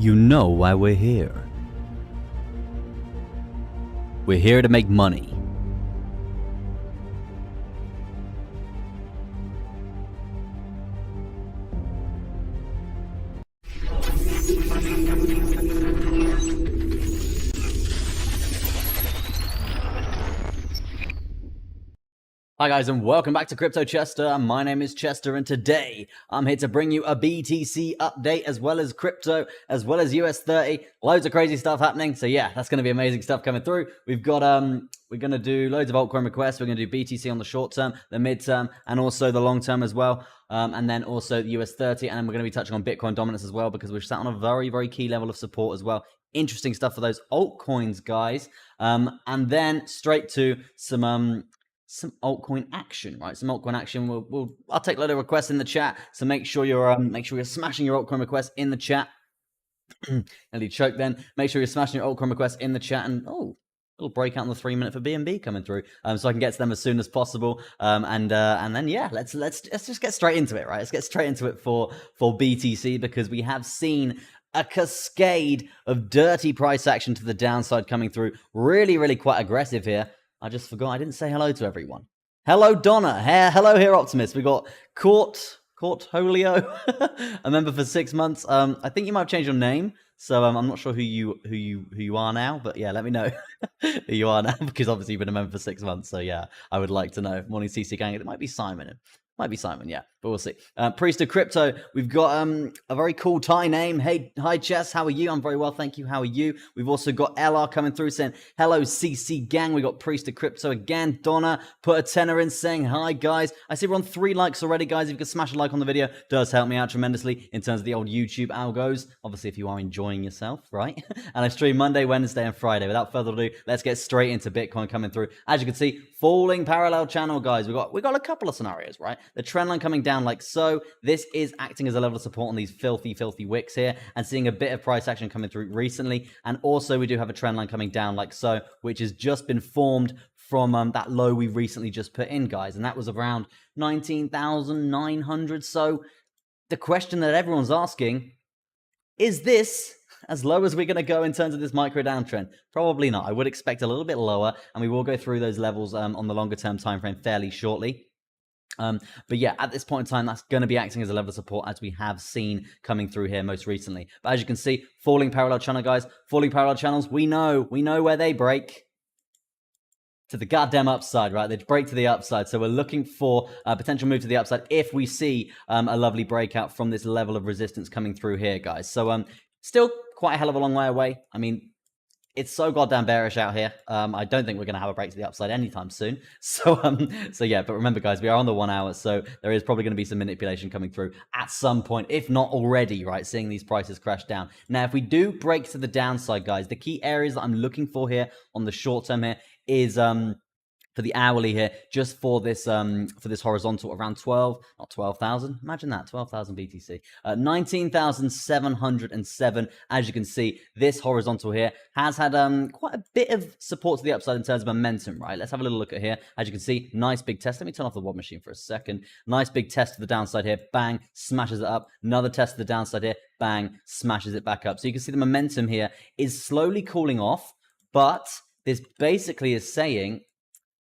You know why we're here. We're here to make money. Hi guys, and welcome back to Crypto Chester. My name is Chester, and today I'm here to bring you a BTC update, as well as crypto, as well as US30. Loads of crazy stuff happening. So yeah, that's going to be amazing stuff coming through. We've got we're going to do loads of altcoin requests. We're going to do BTC on the short term, the mid term, and also the long term as well. And then also the US30, and then we're going to be touching on Bitcoin dominance as well, because we're sat on a very, very key level of support as well. Interesting stuff for those altcoins, guys. And then straight to some altcoin action, right? Some altcoin action. I'll take a lot of requests in the chat, so make sure you're smashing your altcoin requests in the chat. Nearly choked then. Make sure you're smashing your altcoin requests in the chat, and little breakout on the 3 minute for BNB coming through, so I can get to them as soon as possible. And then yeah, let's just get straight into it, right? Let's get straight into it for BTC, because we have seen a cascade of dirty price action to the downside coming through. Really, really quite aggressive here. I just forgot I didn't say hello to everyone. Hello, Donna. Hello here, Optimist. We got Court Holio, a member for 6 months. I think you might have changed your name, so I'm not sure who you are now. But yeah, let me know who you are now, because obviously you've been a member for 6 months. So yeah, I would like to know. Morning, CC gang. It might be Simon. Yeah, but we'll see. Priest of Crypto, we've got a very cool Thai name. Hey, hi Chess, how are you? I'm very well, thank you. How are you? We've also got LR coming through saying, hello CC gang. We got Priest of Crypto again. Donna put a tenner in saying, hi guys. I see we're on 3 likes already, guys. If you could smash a like on the video, does help me out tremendously in terms of the old YouTube algos. Obviously, if you are enjoying yourself, right? And I stream Monday, Wednesday, and Friday. Without further ado, let's get straight into Bitcoin coming through. As you can see, falling parallel channel, guys. We got a couple of scenarios, right? The trend line coming down like so. This is acting as a level of support on these filthy wicks here, and seeing a bit of price action coming through recently. And also we do have a trend line coming down like so, which has just been formed from that low we recently just put in, guys, and that was around 19,900. So the question that everyone's asking, is this as low as we're going to go in terms of this micro downtrend? Probably not. I would expect a little bit lower, and we will go through those levels on the longer term time frame fairly shortly. But yeah, at this point in time, that's going to be acting as a level of support, as we have seen coming through here most recently. But as you can see, falling parallel channel, guys. Falling parallel channels, we know where they break. To the goddamn upside, right? They break to the upside. So we're looking for a potential move to the upside if we see a lovely breakout from this level of resistance coming through here, guys. So still quite a hell of a long way away. I mean, it's so goddamn bearish out here. I don't think we're going to have a break to the upside anytime soon. So yeah, but remember, guys, we are on the 1 hour, so there is probably going to be some manipulation coming through at some point, if not already, right? Seeing these prices crash down. Now, if we do break to the downside, guys, the key areas that I'm looking for here on the short term here is for the hourly here, just for this horizontal around 12,000. Imagine that, 12,000 BTC, 19,707. As you can see, this horizontal here has had quite a bit of support to the upside in terms of momentum, right? Let's have a little look at here. As you can see, nice big test. Let me turn off the WOD machine for a second. Nice big test to the downside here. Bang, smashes it up. Another test to the downside here. Bang, smashes it back up. So you can see the momentum here is slowly cooling off, but this basically is saying,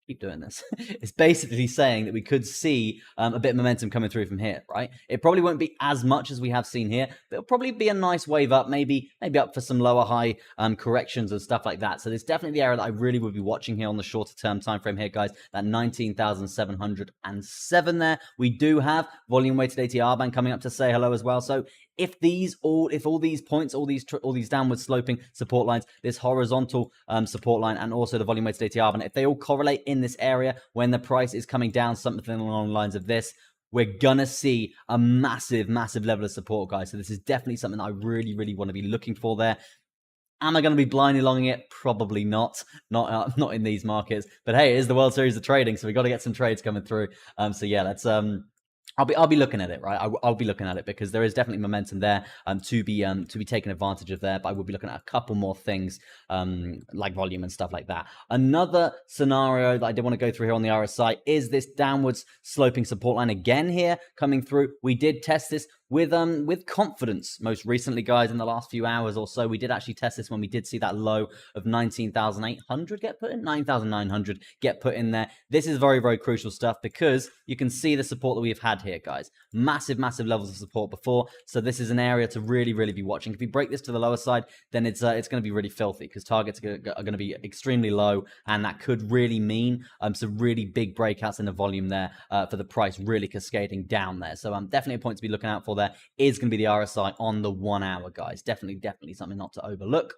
keep doing this. It's basically saying that we could see a bit of momentum coming through from here, right? It probably won't be as much as we have seen here, but it'll probably be a nice wave up, maybe up for some lower high corrections and stuff like that. So there's definitely the area that I really would be watching here on the shorter term time frame here, guys. That 19,707 there. We do have volume weighted ATR band coming up to say hello as well. So if all these points, all these downward sloping support lines, this horizontal support line, and also the volume weighted ATR band, if they all correlate in this area when the price is coming down, something along the lines of this, we're gonna see a massive level of support, guys. So this is definitely something that I really want to be looking for there. Am I going to be blindly longing it? Probably not in these markets. But hey, it is the World Series of Trading, so we got to get some trades coming through. So yeah, let's I'll be looking at it, right? I'll be looking at it, because there is definitely momentum there to be taken advantage of there. But I will be looking at a couple more things like volume and stuff like that. Another scenario that I did want to go through here on the RSI is this downwards sloping support line again here coming through. We did test this with confidence. Most recently, guys, in the last few hours or so, we did actually test this when we did see that low of 19,800 get put in, 9,900 get put in there. This is very, very crucial stuff because you can see the support that we've had here, guys. Massive, massive levels of support before. So this is an area to really, really be watching. If we break this to the lower side, then it's going to be really filthy because targets are going to be extremely low, and that could really mean some really big breakouts in the volume there for the price really cascading down there. So definitely a point to be looking out for there is going to be the RSI on the 1 hour, guys. Definitely something not to overlook.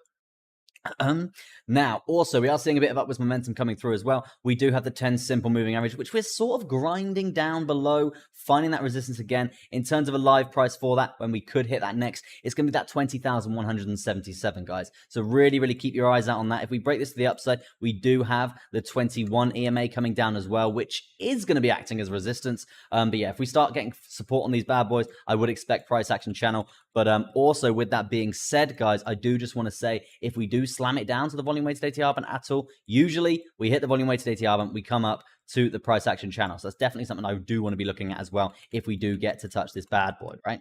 Now, also, we are seeing a bit of upwards momentum coming through as well. We do have the 10 simple moving average, which we're sort of grinding down below, finding that resistance again. In terms of a live price for that, when we could hit that next, it's going to be that 20,177, guys. So really, really keep your eyes out on that. If we break this to the upside, we do have the 21 EMA coming down as well, which is going to be acting as resistance. But yeah, if we start getting support on these bad boys, I would expect price action channel. But also, with that being said, guys, I do just want to say, if we do slam it down to the volume weighted ATR band at all, usually we hit the volume weighted ATR band, we come up to the price action channel. So that's definitely something I do want to be looking at as well if we do get to touch this bad boy, right?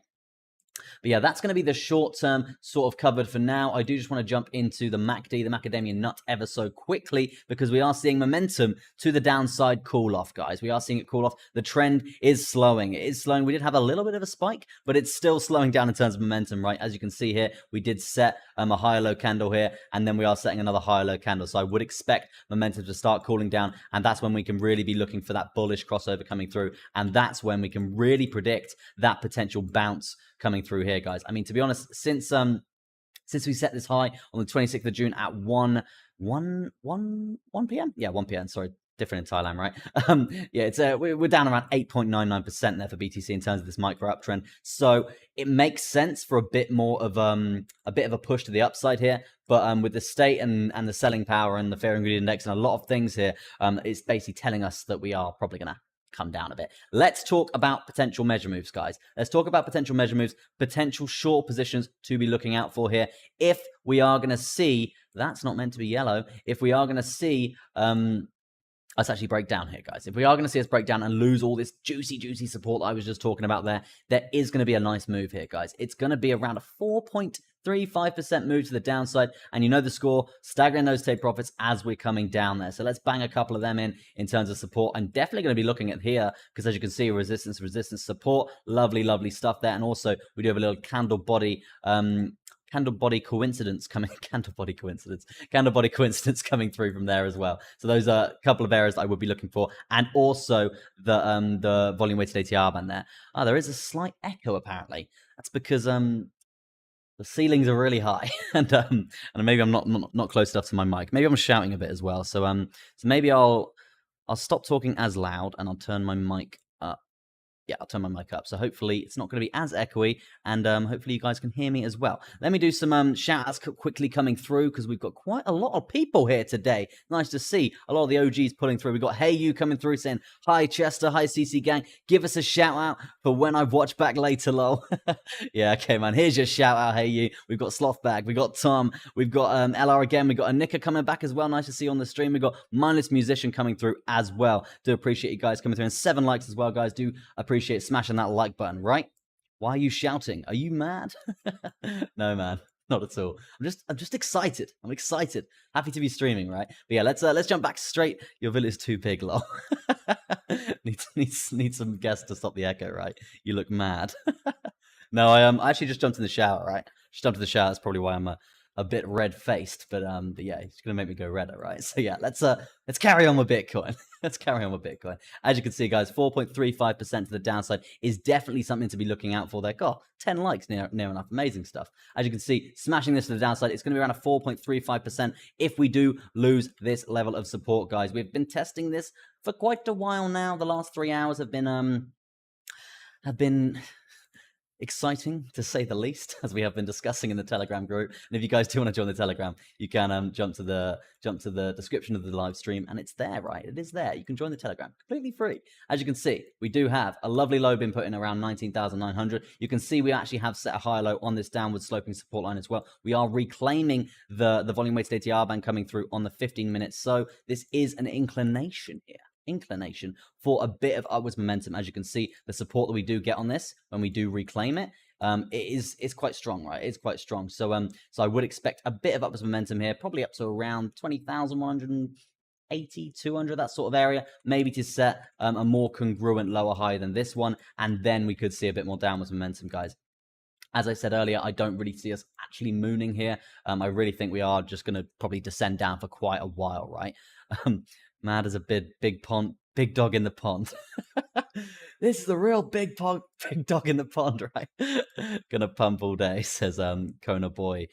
But yeah, that's going to be the short-term sort of covered for now. I do just want to jump into the MACD, the macadamia nut, ever so quickly, because we are seeing momentum to the downside cool off, guys. We are seeing it cool off. The trend is slowing. It is slowing. We did have a little bit of a spike, but it's still slowing down in terms of momentum, right? As you can see here, we did set a higher low candle here, and then we are setting another higher low candle. So I would expect momentum to start cooling down, and that's when we can really be looking for that bullish crossover coming through, and that's when we can really predict that potential bounce coming through here, guys. I mean, to be honest, since we set this high on the 26th of June at 1 p.m. Yeah, 1 p.m. Sorry, different in Thailand, right? Yeah, it's we're down around 8.99% there for BTC in terms of this micro uptrend. So it makes sense for a bit more of a push to the upside here. But with the state and the selling power and the fair ingredient index and a lot of things here, it's basically telling us that we are probably gonna come down a bit. Let's talk about potential measure moves, guys. Let's talk about potential measure moves, potential short positions to be looking out for here. If we are going to see, that's not meant to be yellow, if we are going to see us actually break down here, guys. If we are going to see us break down and lose all this juicy support that I was just talking about there is going to be a nice move here, guys. It's going to be around a 4.35% move to the downside, and you know the score, staggering those take profits as we're coming down there. So let's bang a couple of them in terms of support. I'm definitely going to be looking at here because, as you can see, resistance, support, lovely stuff there. And also we do have a little candle body coincidence coming through from there as well. So those are a couple of areas that I would be looking for, and also the volume weighted ATR band there. There is a slight echo apparently. That's because the ceilings are really high, and maybe I'm not close enough to my mic. Maybe I'm shouting a bit as well. So maybe I'll stop talking as loud and I'll turn my mic up. Yeah, I'll turn my mic up. So hopefully it's not going to be as echoey, and hopefully you guys can hear me as well. Let me do some shout-outs quickly coming through, because we've got quite a lot of people here today. Nice to see a lot of the OGs pulling through. We've got Hey You coming through saying, hi Chester, hi CC Gang. Give us a shout-out for when I've watched back later, lol. Yeah, okay, man. Here's your shout-out, Hey You. We've got Slothbag. We've got Tom. We've got LR again. We've got Anika coming back as well. Nice to see you on the stream. We've got Mindless Musician coming through as well. Do appreciate you guys coming through. And 7 likes as well, guys. Do appreciate smashing that like button, right? Why are you shouting? Are you mad? No, man, not at all. I'm just excited. I'm excited. Happy to be streaming, right? But yeah, let's jump back straight. Your villa's too big, lol. Need some guests to stop the echo, right? You look mad. No, I actually just jumped in the shower, right? Just jumped in the shower. That's probably why I'm a bit red-faced, but yeah, it's gonna make me go redder, right? So yeah, let's carry on with Bitcoin. Let's carry on with Bitcoin. As you can see, guys, 4.35% to the downside is definitely something to be looking out for there. God, 10 likes, near enough. Amazing stuff. As you can see, smashing this to the downside, it's going to be around a 4.35% if we do lose this level of support, guys. We've been testing this for quite a while now. The last 3 hours have been exciting, to say the least, as we have been discussing in the Telegram group. And if you guys do want to join the Telegram, you can jump to the description of the live stream, and it's there, right? It is there. You can join the Telegram completely free. As you can see, we do have a lovely low been put in around 19,900. You can see we actually have set a higher low on this downward sloping support line as well. We are reclaiming the volume weighted ATR band coming through on the 15 minutes. So this is an inclination here. For a bit of upwards momentum. As you can see, the support that we do get on this when we do reclaim it, it's quite strong, right? It's quite strong. So so I would expect a bit of upwards momentum here, probably up to around 20,180, 200, that sort of area, maybe to set a more congruent lower high than this one, and then we could see a bit more downwards momentum, guys. As I said earlier, I don't really see us actually mooning here. I really think we are just going to probably descend down for quite a while, right? Mad as a big dog in the pond. This is the real big dog in the pond, right? Gonna pump all day, says Kona boy.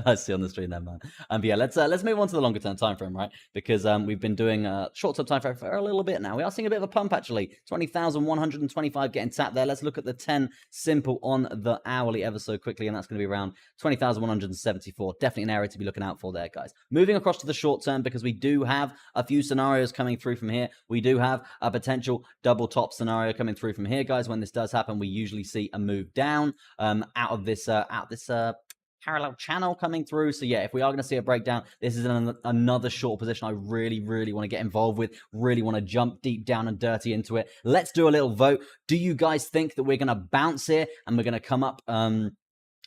I see on the stream there, man. But yeah, let's move on to the longer term time frame, right? Because we've been doing short term time frame for a little bit now. We are seeing a bit of a pump actually. 20,125 getting tapped there. Let's look at the 10 simple on the hourly ever so quickly, and that's going to be around 20,174. Definitely an area to be looking out for there, guys. Moving across to the short term, because we do have a few scenarios coming through from here. We do have a potential double top scenario coming through from here, guys. When this does happen, we usually see a move down out of this parallel channel coming through. So yeah, if we are going to see a breakdown, this is another short position I really want to get involved with, really want to jump deep down and dirty into it. Let's do a little vote. Do you guys think that we're going to bounce here and we're going to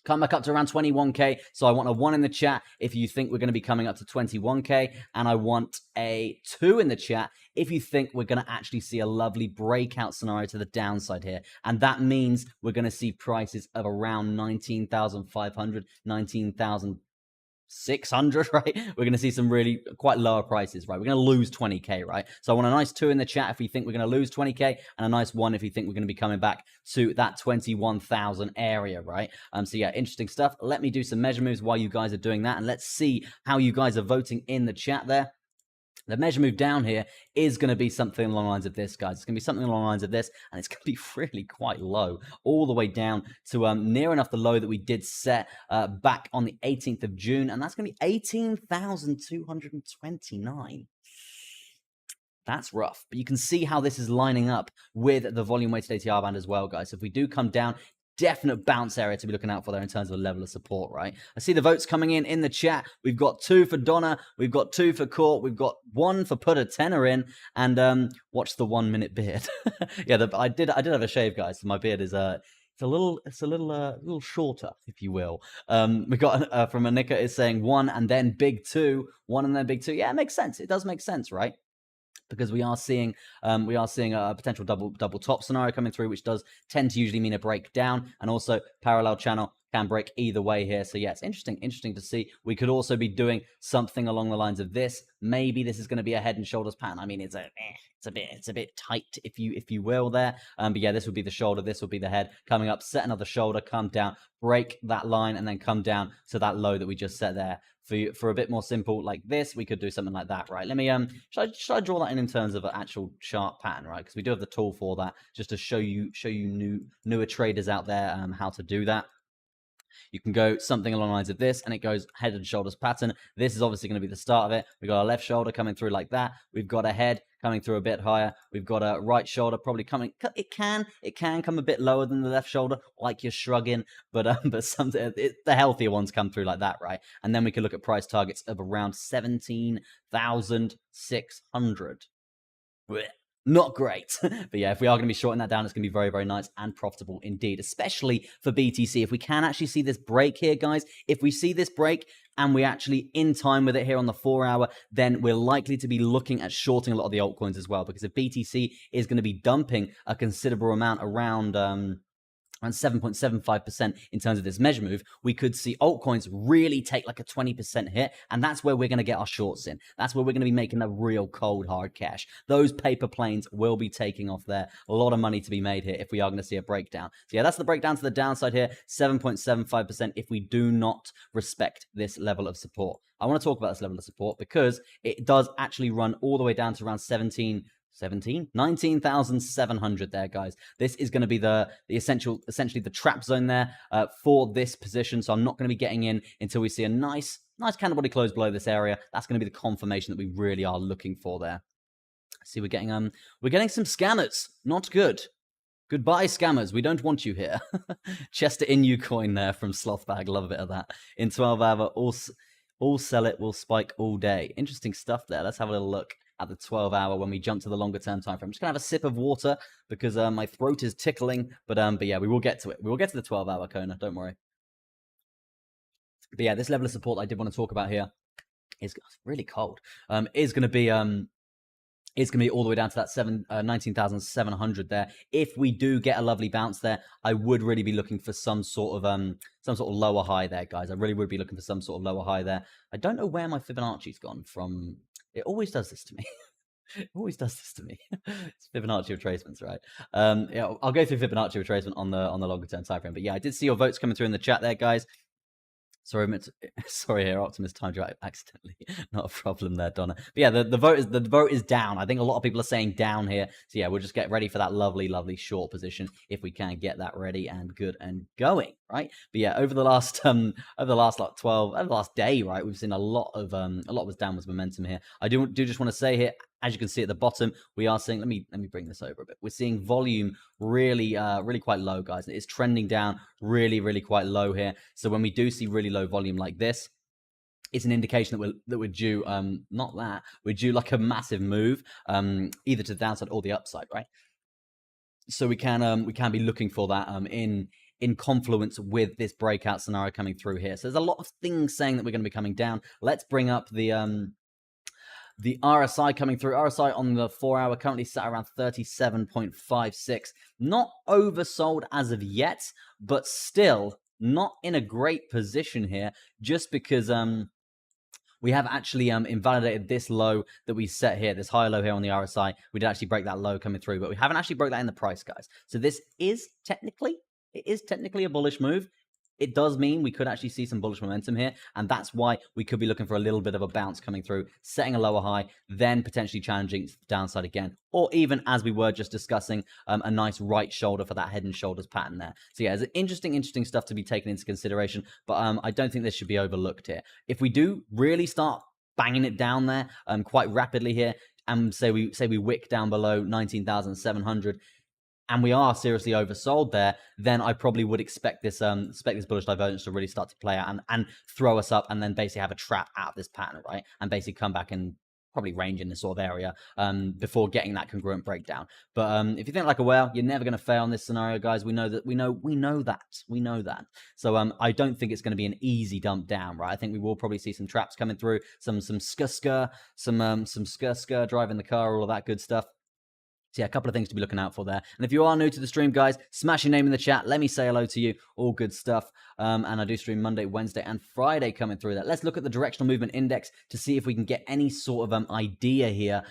come back up to around 21k? So I want a 1 in the chat if you think we're going to be coming up to 21k, and I want a 2 in the chat if you think we're going to actually see a lovely breakout scenario to the downside here. And that means we're going to see prices of around 19,500, 19,600, right? We're going to see some really quite lower prices, right? We're going to lose 20k, right? So I want a nice 2 in the chat if you think we're going to lose 20k, and a nice 1 if you think we're going to be coming back to that 21,000 area, right? So yeah, interesting stuff. Let me do some measure moves while you guys are doing that, and let's see how you guys are voting in the chat there. The measure move down here is going to be something along the lines of this, guys. It's going to be something along the lines of this, and it's going to be really quite low, all the way down to near enough the low that we did set back on the 18th of June, and that's going to be 18,229. That's rough, but you can see how this is lining up with the volume weighted ATR band as well, guys. So if we do come down, definite bounce area to be looking out for there in terms of a level of support, right? I see the votes coming in the chat. We've got 2 for Donna, we've got 2 for Court, we've got 1 for put a tenner in, and watch the 1 minute beard. Yeah, I did have a shave, guys. My beard is it's a little shorter, if you will. We got from Anika is saying 1 and then big 2, 1 and then big 2. Yeah, it makes sense. It does make sense, right? Because we are seeing a potential double top scenario coming through, which does tend to usually mean a breakdown, and also parallel channel can break either way here. So yeah, it's interesting to see. We could also be doing something along the lines of this. Maybe this is going to be a head and shoulders pattern. I mean, it's a bit tight, if you will there. But yeah, this would be the shoulder, this would be the head coming up, set another shoulder, come down, break that line, and then come down to that low that we just set there. For a bit more simple like this, we could do something like that, right? Let me should I draw that in terms of an actual chart pattern, right? Because we do have the tool for that, just to show you newer traders out there how to do that. You can go something along the lines of this, and it goes head and shoulders pattern. This is obviously going to be the start of it. We've got a left shoulder coming through like that. We've got a head coming through a bit higher. We've got a right shoulder probably coming. It can come a bit lower than the left shoulder, like you're shrugging, but the healthier ones come through like that, right? And then we can look at price targets of around 17,600. Not great. But yeah, if we are going to be shorting that down, it's going to be very nice and profitable indeed, especially for BTC. If we can actually see this break here, guys, if we see this break and we're actually in time with it here on the 4 hour, then we're likely to be looking at shorting a lot of the altcoins as well, because if BTC is going to be dumping a considerable amount around 7.75% in terms of this measure move, we could see altcoins really take like a 20% hit, and that's where we're going to get our shorts in. That's where we're going to be making a real cold hard cash. Those paper planes will be taking off there. A lot of money to be made here if we are going to see a breakdown. So yeah, that's the breakdown to the downside here, 7.75% if we do not respect this level of support. I want to talk about this level of support because it does actually run all the way down to around 19,700 there, guys. This is going to be essentially the trap zone there for this position. So I'm not going to be getting in until we see a nice candle body close below this area. That's going to be the confirmation that we really are looking for there. See, we're getting some scammers. Not good. Goodbye, scammers. We don't want you here. Chester in Ucoin there from Slothbag. Love a bit of that. In 12 hour, all sell it will spike all day. Interesting stuff there. Let's have a little look at the 12-hour when we jump to the longer term time frame. I'm just gonna have a sip of water because my throat is tickling, but yeah, we will get to it. We will get to the 12-hour Kona, don't worry. But yeah, this level of support I did want to talk about here is really cold. Is going to be it's going to be all the way down to that 19,700 there. If we do get a lovely bounce there, I would really be looking for some sort of lower high there, guys. I really would be looking for some sort of lower high there. I don't know where my Fibonacci's gone from. It always does this to me. It always does this to me. It's Fibonacci retracements, right? Yeah, I'll go through Fibonacci retracement on the longer term time frame. But yeah, I did see your votes coming through in the chat there, guys. Sorry here, Optimus timed you out accidentally. Not a problem there, Donna. But yeah, the vote is down. I think a lot of people are saying down here. So yeah, we'll just get ready for that lovely short position if we can get that ready and good and going, right? But yeah, over the last day, right, we've seen a lot of downwards momentum here. I do just want to say here, as you can see at the bottom, we are seeing, let me bring this over a bit. We're seeing volume really quite low, guys. It's trending down really quite low here. So when we do see really low volume like this, it's an indication that we're due we're due like a massive move, either to the downside or the upside, right? So we can be looking for that in confluence with this breakout scenario coming through here. So there's a lot of things saying that we're going to be coming down. Let's bring up the RSI coming through. RSI on the 4-hour currently sat around 37.56. Not oversold as of yet, but still not in a great position here, just because we have actually invalidated this low that we set here, this high low here on the RSI. We did actually break that low coming through, but we haven't actually broke that in the price, guys. So this is technically a bullish move. It does mean we could actually see some bullish momentum here, and that's why we could be looking for a little bit of a bounce coming through, setting a lower high, then potentially challenging the downside again, or even, as we were just discussing, a nice right shoulder for that head and shoulders pattern there. So yeah, it's interesting stuff to be taken into consideration, but I don't think this should be overlooked here. If we do really start banging it down there quite rapidly here, and say we wick down below 19,700, and we are seriously oversold there, then I probably would expect this bullish divergence to really start to play out and throw us up, and then basically have a trap out of this pattern, right? And basically come back and probably range in this sort of area before getting that congruent breakdown. But if you think like a whale, you're never going to fail in this scenario, guys. We know that. So I don't think it's going to be an easy dump down, right? I think we will probably see some traps coming through, some skr driving the car, all of that good stuff. So yeah, a couple of things to be looking out for there. And if you are new to the stream, guys, smash your name in the chat. Let me say hello to you. All good stuff. And I do stream Monday, Wednesday, and Friday coming through that. Let's look at the directional movement index to see if we can get any sort of idea here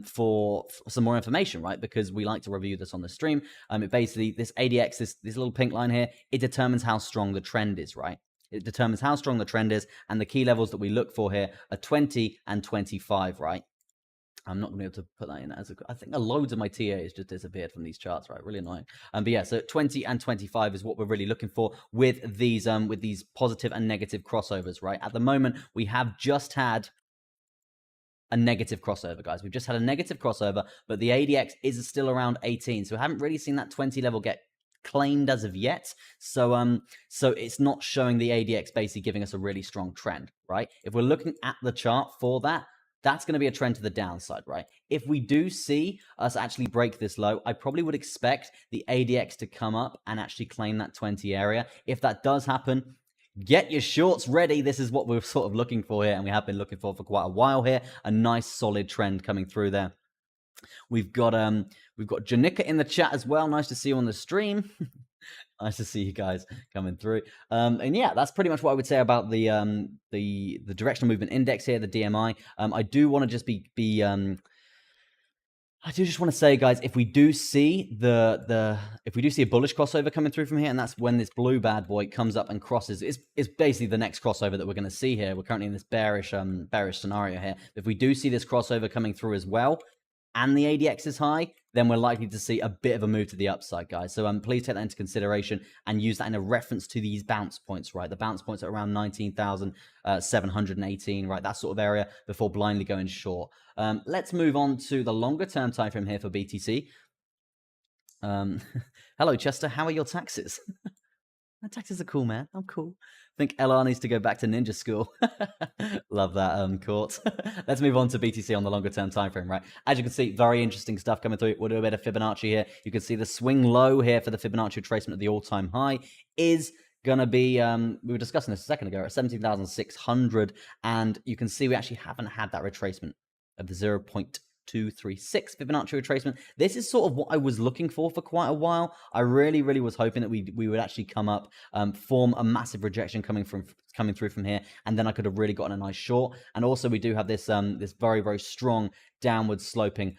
for some more information, right? Because we like to review this on the stream. It basically, this ADX, this little pink line here, it determines how strong the trend is, right? It determines how strong the trend is, and the key levels that we look for here are 20 and 25, right? I'm not going to be able to put that in as I think loads of my TAs just disappeared from these charts, right? Really annoying. But yeah, so 20 and 25 is what we're really looking for with these positive and negative crossovers, right? At the moment, we have just had a negative crossover, guys. We've just had a negative crossover, but the ADX is still around 18. So we haven't really seen that 20 level get claimed as of yet. So it's not showing the ADX basically giving us a really strong trend, right? If we're looking at the chart for that, that's going to be a trend to the downside, right? If we do see us actually break this low, I probably would expect the ADX to come up and actually claim that 20 area. If that does happen, get your shorts ready. This is what we're sort of looking for here, and we have been looking for quite a while here. A nice solid trend coming through there. We've got Janika in the chat as well. Nice to see you on the stream. Nice to see you guys coming through. And yeah, that's pretty much what I would say about the directional movement index here, the DMI. I do want to just I do just want to say, guys, if we do see if we do see a bullish crossover coming through from here, and that's when this blue bad boy comes up and crosses, it's basically the next crossover that we're going to see here. We're currently in this bearish scenario here. If we do see this crossover coming through as well, and the ADX is high, then we're likely to see a bit of a move to the upside, guys. So please take that into consideration and use that in a reference to these bounce points, right? The bounce points are around 19,718, right? That sort of area before blindly going short. Let's move on to the longer term time frame here for BTC. Hello, Chester. How are your taxes? My taxes are cool, man. I'm cool. think LR needs to go back to ninja school. Love that, Court. Let's move on to BTC on the longer term time frame, right? As you can see, very interesting stuff coming through. We'll do a bit of Fibonacci here. You can see the swing low here for the Fibonacci retracement of the all-time high is gonna be, we were discussing this a second ago, at 17,600, and you can see we actually haven't had that retracement of the 0.236 Fibonacci retracement. This is sort of what I was looking for quite a while. I really was hoping that we would actually come up, form a massive rejection coming through from here, and then I could have really gotten a nice short. And also we do have this this very strong downward sloping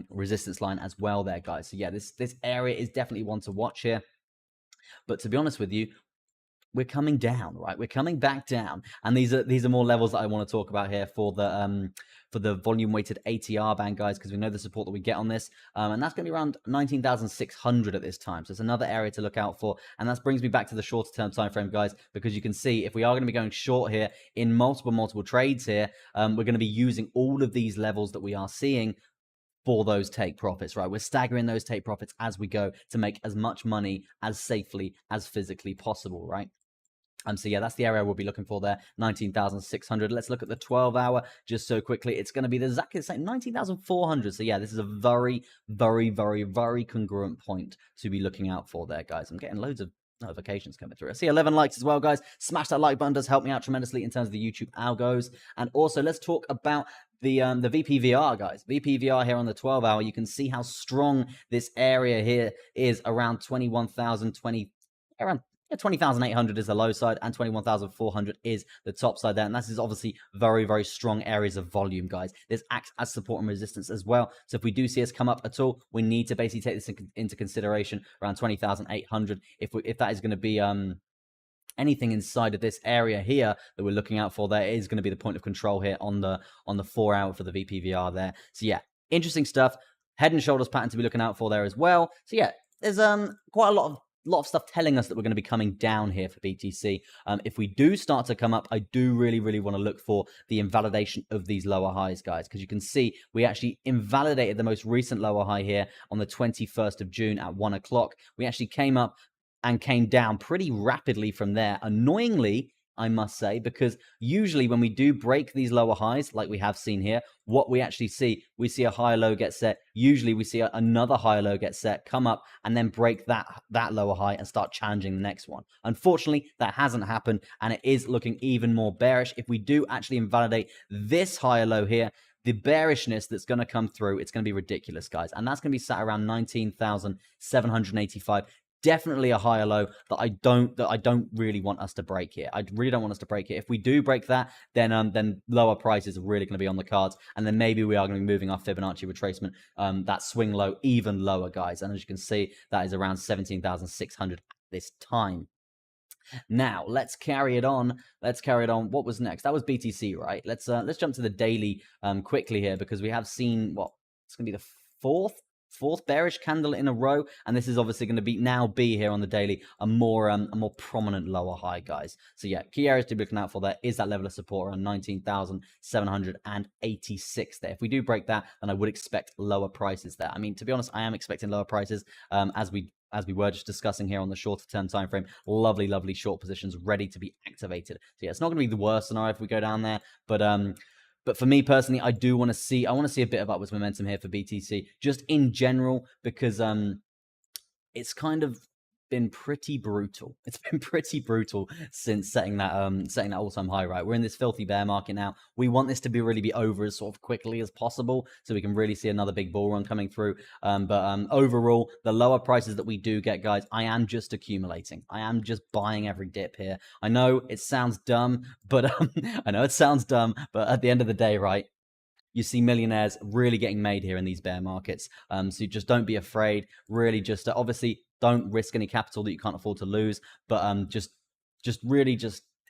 resistance line as well there, guys. So yeah, this area is definitely one to watch here. But to be honest with you, we're coming down, right? We're coming back down, and these are more levels that I want to talk about here for the volume weighted ATR band, guys, because we know the support that we get on this, and that's going to be around 19,600 at this time. So it's another area to look out for, and that brings me back to the shorter term time frame, guys, because you can see if we are going to be going short here in multiple trades here, we're going to be using all of these levels that we are seeing for those take profits, right? We're staggering those take profits as we go to make as much money as safely as physically possible, right? So yeah, that's the area we'll be looking for there, 19,600. Let's look at the 12-hour just so quickly. It's going to be exactly the same, 19,400. So yeah, this is a very congruent point to be looking out for there, guys. I'm getting loads of notifications coming through. I see 11 likes as well, guys. Smash that like button, does help me out tremendously in terms of the YouTube algos. And also, let's talk about the VPVR, guys. VPVR here on the 12-hour. You can see how strong this area here is, around 21,020, around 20,800 is the low side, and 21,400 is the top side there. And this is obviously very strong areas of volume, guys. This acts as support and resistance as well. So if we do see us come up at all, we need to basically take this into consideration around 20,800. If that is going to be anything inside of this area here that we're looking out for, there is going to be the point of control here on the 4-hour for the VPVR there. So yeah, interesting stuff. Head and shoulders pattern to be looking out for there as well. So yeah, there's quite a lot of stuff telling us that we're going to be coming down here for BTC. If we do start to come up, I do really want to look for the invalidation of these lower highs, guys, because you can see we actually invalidated the most recent lower high here on the 21st of June at 1 o'clock. We actually came up and came down pretty rapidly from there, annoyingly, I must say, because usually when we do break these lower highs, like we have seen here, what we actually see, we see a higher low get set. Usually we see another higher low get set, come up, and then break that lower high and start challenging the next one. Unfortunately, that hasn't happened, and it is looking even more bearish. If we do actually invalidate this higher low here, the bearishness that's going to come through, it's going to be ridiculous, guys. And that's going to be sat around 19,785. Definitely a higher low that I don't really want us to break here. I really don't want us to break it. If we do break that, then lower prices are really going to be on the cards, and then maybe we are going to be moving our Fibonacci retracement, that swing low, even lower, guys. And as you can see, that is around 17,600 at this time. Now let's carry it on. What was next? That was BTC, right? Let's jump to the daily quickly here, because we have seen it's going to be the fourth bearish candle in a row, and this is obviously going to be here on the daily a more prominent lower high, guys. So yeah, key areas to be looking out for there is that level of support around 19,786 there. If we do break that, then I would expect lower prices there. I mean, to be honest, I am expecting lower prices as we were just discussing here on the shorter term time frame. Lovely short positions ready to be activated. So yeah, it's not going to be the worst scenario if we go down there, but for me personally, I want to see a bit of upwards momentum here for BTC, just in general, because it's kind of been pretty brutal. It's been pretty brutal since setting that all-time high, right? We're in this filthy bear market now. We want this to really be over as sort of quickly as possible, so we can really see another big bull run coming through. But overall, the lower prices that we do get, guys, I am just accumulating. I am just buying every dip here. I know it sounds dumb, but at the end of the day, right, you see millionaires really getting made here in these bear markets. So just don't be afraid. Really, just obviously don't risk any capital that you can't afford to lose. But just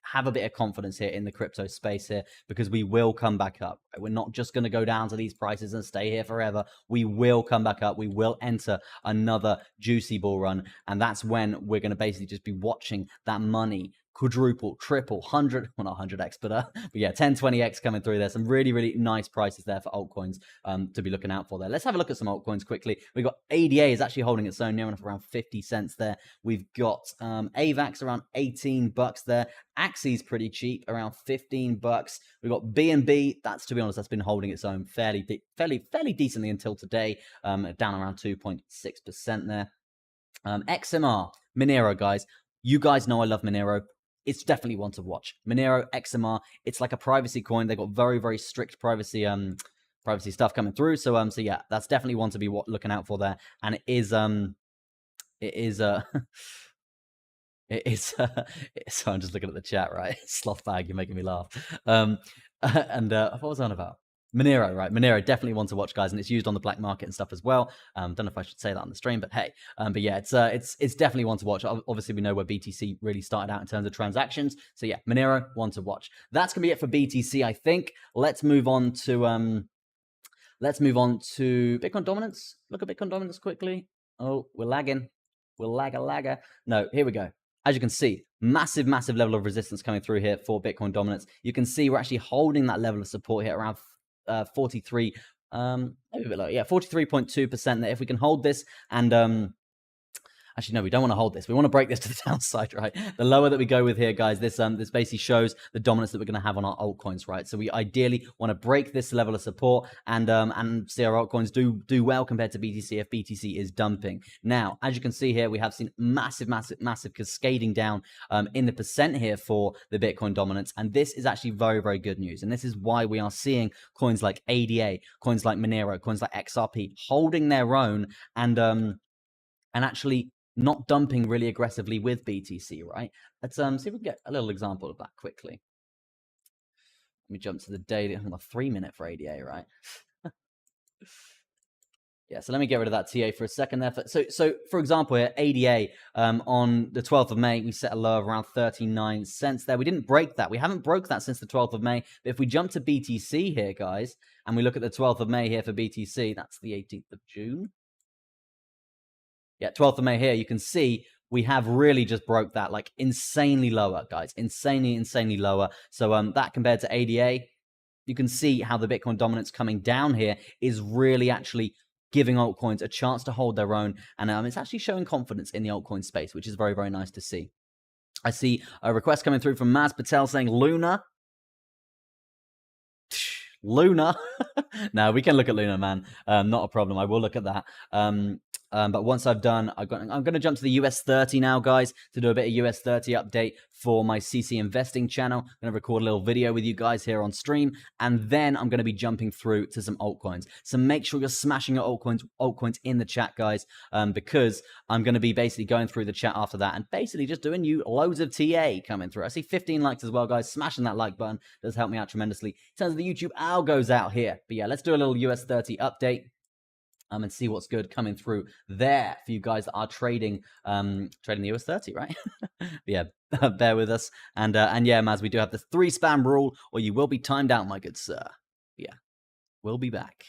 have a bit of confidence here in the crypto space here, because we will come back up. We're not just going to go down to these prices and stay here forever. We will come back up. We will enter another juicy bull run, and that's when we're going to basically just be watching that money quadruple, triple, 100, well, not 100x, but yeah, 10, 20x coming through there. Some really, really nice prices there for altcoins to be looking out for there. Let's have a look at some altcoins quickly. We've got ADA is actually holding its own near enough around 50 cents there. We've got AVAX around 18 bucks there. Axie's pretty cheap, around 15 bucks. We've got BNB. That's, to be honest, that's been holding its own fairly decently until today, down around 2.6% there. XMR, Monero, guys. You guys know I love Monero. It's definitely one to watch. Monero, XMR, it's like a privacy coin. They've got very, very strict privacy stuff coming through. So yeah, that's definitely one to be looking out for there. And it is so I'm just looking at the chat, right? Sloth bag, you're making me laugh. What was I on about? Monero, right? Monero, definitely one to watch, guys, and it's used on the black market and stuff as well. Don't know if I should say that on the stream, but hey, but yeah, it's definitely one to watch. Obviously, we know where BTC really started out in terms of transactions, so yeah, Monero, one to watch. That's gonna be it for BTC, I think. Let's move on to Bitcoin dominance. Look at Bitcoin dominance quickly. Oh, we're lagging. We're lagger. No, here we go. As you can see, massive level of resistance coming through here for Bitcoin dominance. You can see we're actually holding that level of support here around 43, maybe a bit lower. Yeah, 43.2% there. If we can hold this and actually, no, we don't want to hold this. We want to break this to the downside, right? The lower that we go with here, guys, this basically shows the dominance that we're going to have on our altcoins, right? So we ideally want to break this level of support and see our altcoins do well compared to BTC if BTC is dumping. Now, as you can see here, we have seen massive cascading down in the percent here for the Bitcoin dominance, and this is actually very, very good news. And this is why we are seeing coins like ADA, coins like Monero, coins like XRP holding their own and actually not dumping really aggressively with BTC, right? Let's see if we can get a little example of that quickly. Let me jump to the daily. I'm on 3 minute for ADA, right? Yeah, so let me get rid of that TA for a second there. So for example, here, ADA on the 12th of May, we set a low of around 39 cents there. We didn't break that. We haven't broke that since the 12th of May. But if we jump to BTC here, guys, and we look at the 12th of May here for BTC, that's the 18th of June. Yeah, 12th of May here, you can see we have really just broke that, like insanely lower, guys. Insanely lower. So that compared to ADA, you can see how the Bitcoin dominance coming down here is really actually giving altcoins a chance to hold their own. And it's actually showing confidence in the altcoin space, which is very, very nice to see. I see a request coming through from Maz Patel saying, Luna. No, we can look at Luna, man. Not a problem. I will look at that. But once I've done, I'm going to jump to the US30 now, guys, to do a bit of US30 update for my CC Investing channel. I'm going to record a little video with you guys here on stream, and then I'm going to be jumping through to some altcoins. So make sure you're smashing your altcoins in the chat, guys, because I'm going to be basically going through the chat after that and basically just doing you loads of TA coming through. I see 15 likes as well, guys. Smashing that like button does help me out tremendously. In terms of the YouTube algos out here. But yeah, let's do a little US30 update. And see what's good coming through there for you guys that are trading the US30, right? Yeah, bear with us. And yeah, Maz, we do have the 3 spam rule, or you will be timed out, my good sir. Yeah, we'll be back.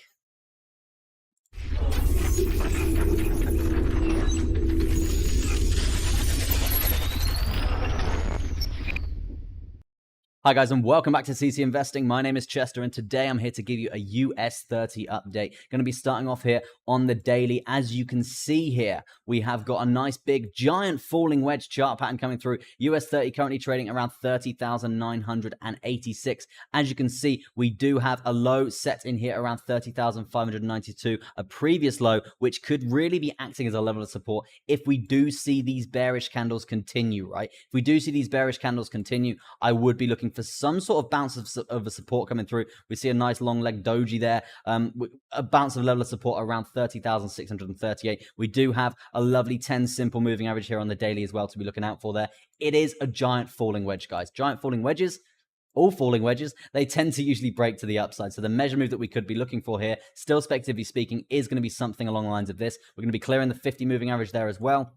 Hi guys, and welcome back to CC Investing. My name is Chester, and today I'm here to give you a US30 update. Going to be starting off here on the daily. As you can see here, we have got a nice big giant falling wedge chart pattern coming through. US30 currently trading around 30,986. As you can see, we do have a low set in here around 30,592, a previous low, which could really be acting as a level of support if we do see these bearish candles continue, right? If we do see these bearish candles continue, I would be looking for some sort of bounce of a support coming through. We see a nice long leg doji there, a bounce of level of support around 30,638. We do have a lovely 10 simple moving average here on the daily as well to be looking out for there. It is a giant falling wedge, guys. Giant falling wedges. All falling wedges, they tend to usually break to the upside. So the measure move that we could be looking for here, still speculatively speaking, is going to be something along the lines of this. We're going to be clearing the 50 moving average there as well.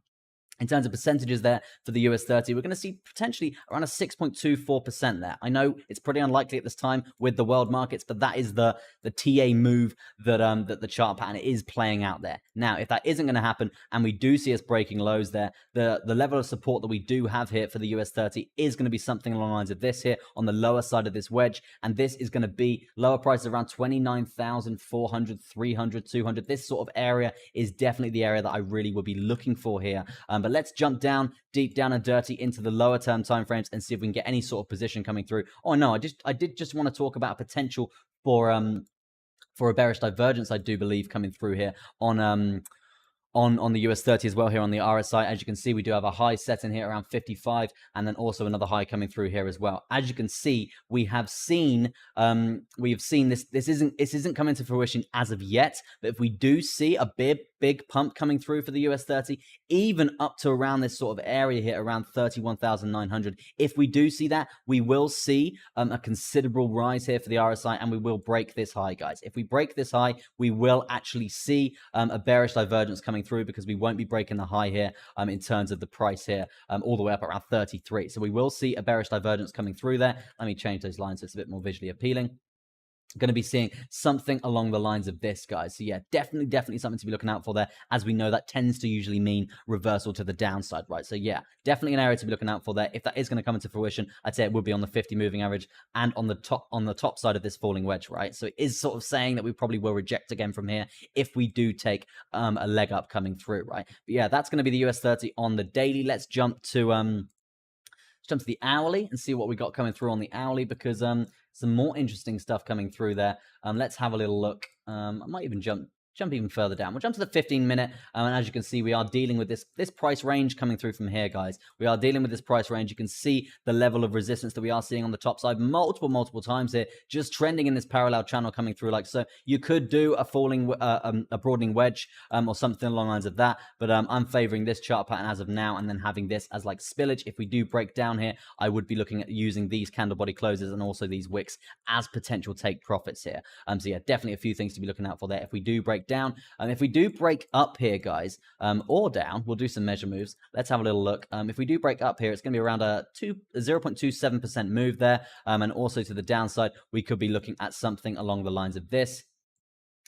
In terms of percentages there for the US30, we're going to see potentially around a 6.24% there. I know it's pretty unlikely at this time with the world markets, but that is the TA move that the chart pattern is playing out there. Now, if that isn't going to happen and we do see us breaking lows there, the level of support that we do have here for the US30 is going to be something along the lines of this here on the lower side of this wedge, and this is going to be lower prices around 29,400, 300, 200. This sort of area is definitely the area that I really would be looking for here. But let's jump down, deep down and dirty into the lower term timeframes and see if we can get any sort of position coming through. Oh no, I did just want to talk about a potential for a bearish divergence, I do believe, coming through here on the US30 as well here on the RSI. As you can see, we do have a high set in here around 55, and then also another high coming through here as well. As you can see, we have seen this. This isn't coming to fruition as of yet, but if we do see a big pump coming through for the US30, even up to around this sort of area here, around 31,900. If we do see that, we will see a considerable rise here for the RSI, and we will break this high, guys. If we break this high, we will actually see a bearish divergence coming through, because we won't be breaking the high here in terms of the price here all the way up around 33. So we will see a bearish divergence coming through there. Let me change those lines so it's a bit more visually appealing. Going to be seeing something along the lines of this, guys. So yeah, definitely something to be looking out for there, as we know that tends to usually mean reversal to the downside, right? So yeah, definitely an area to be looking out for there. If that is going to come into fruition, I'd say it would be on the 50 moving average and on the top side of this falling wedge, right? So it is sort of saying that we probably will reject again from here if we do take a leg up coming through, right? But yeah, that's going to be the US30 on the daily. Let's jump to the hourly and see what we got coming through on the hourly, because some more interesting stuff coming through there. Let's have a little look. I might even jump even further down. We'll jump to the 15-minute, and as you can see, we are dealing with this price range coming through from here, guys. We are dealing with this price range. You can see the level of resistance that we are seeing on the top side multiple times here, just trending in this parallel channel coming through like so. You could do a broadening wedge or something along the lines of that, but I'm favoring this chart pattern as of now, and then having this as like spillage. If we do break down here, I would be looking at using these candle body closes and also these wicks as potential take profits here. So yeah, definitely a few things to be looking out for there. If we do break down, and if we do break up here, guys, or down, we'll do some measure moves. Let's have a little look. If we do break up here, it's going to be around a 0.27% move there, and also to the downside, we could be looking at something along the lines of this.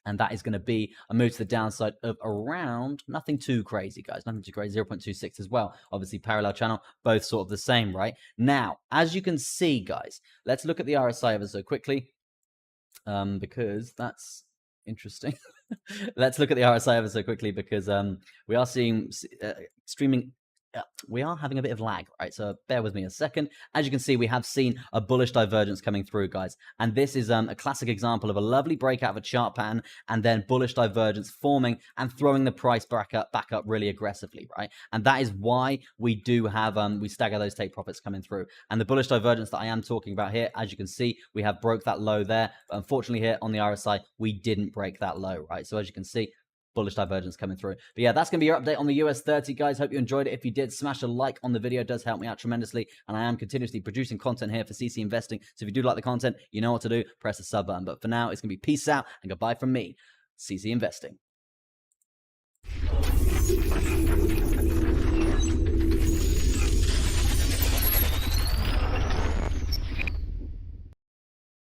And that is going to be a move to the downside of around, nothing too crazy, guys, nothing too crazy, 0.26 as well. Obviously, parallel channel, both sort of the same, right? Now, as you can see, guys, let's look at the RSI ever so quickly, because that's interesting. Let's look at the RSI ever so quickly, because we are seeing we are having a bit of lag, right? So bear with me a second. As you can see, we have seen a bullish divergence coming through, guys. And this is a classic example of a lovely breakout of a chart pattern and then bullish divergence forming and throwing the price back up really aggressively, right? And that is why we do have, we stagger those take profits coming through. And the bullish divergence that I am talking about here, as you can see, we have broke that low there. But unfortunately here on the RSI, we didn't break that low, right? So as you can see, bullish divergence coming through. But yeah, that's going to be your update on the US30, guys. Hope you enjoyed it. If you did, smash a like on the video. It does help me out tremendously. And I am continuously producing content here for CC Investing. So if you do like the content, you know what to do. Press the sub button. But for now, it's going to be peace out and goodbye from me, CC Investing.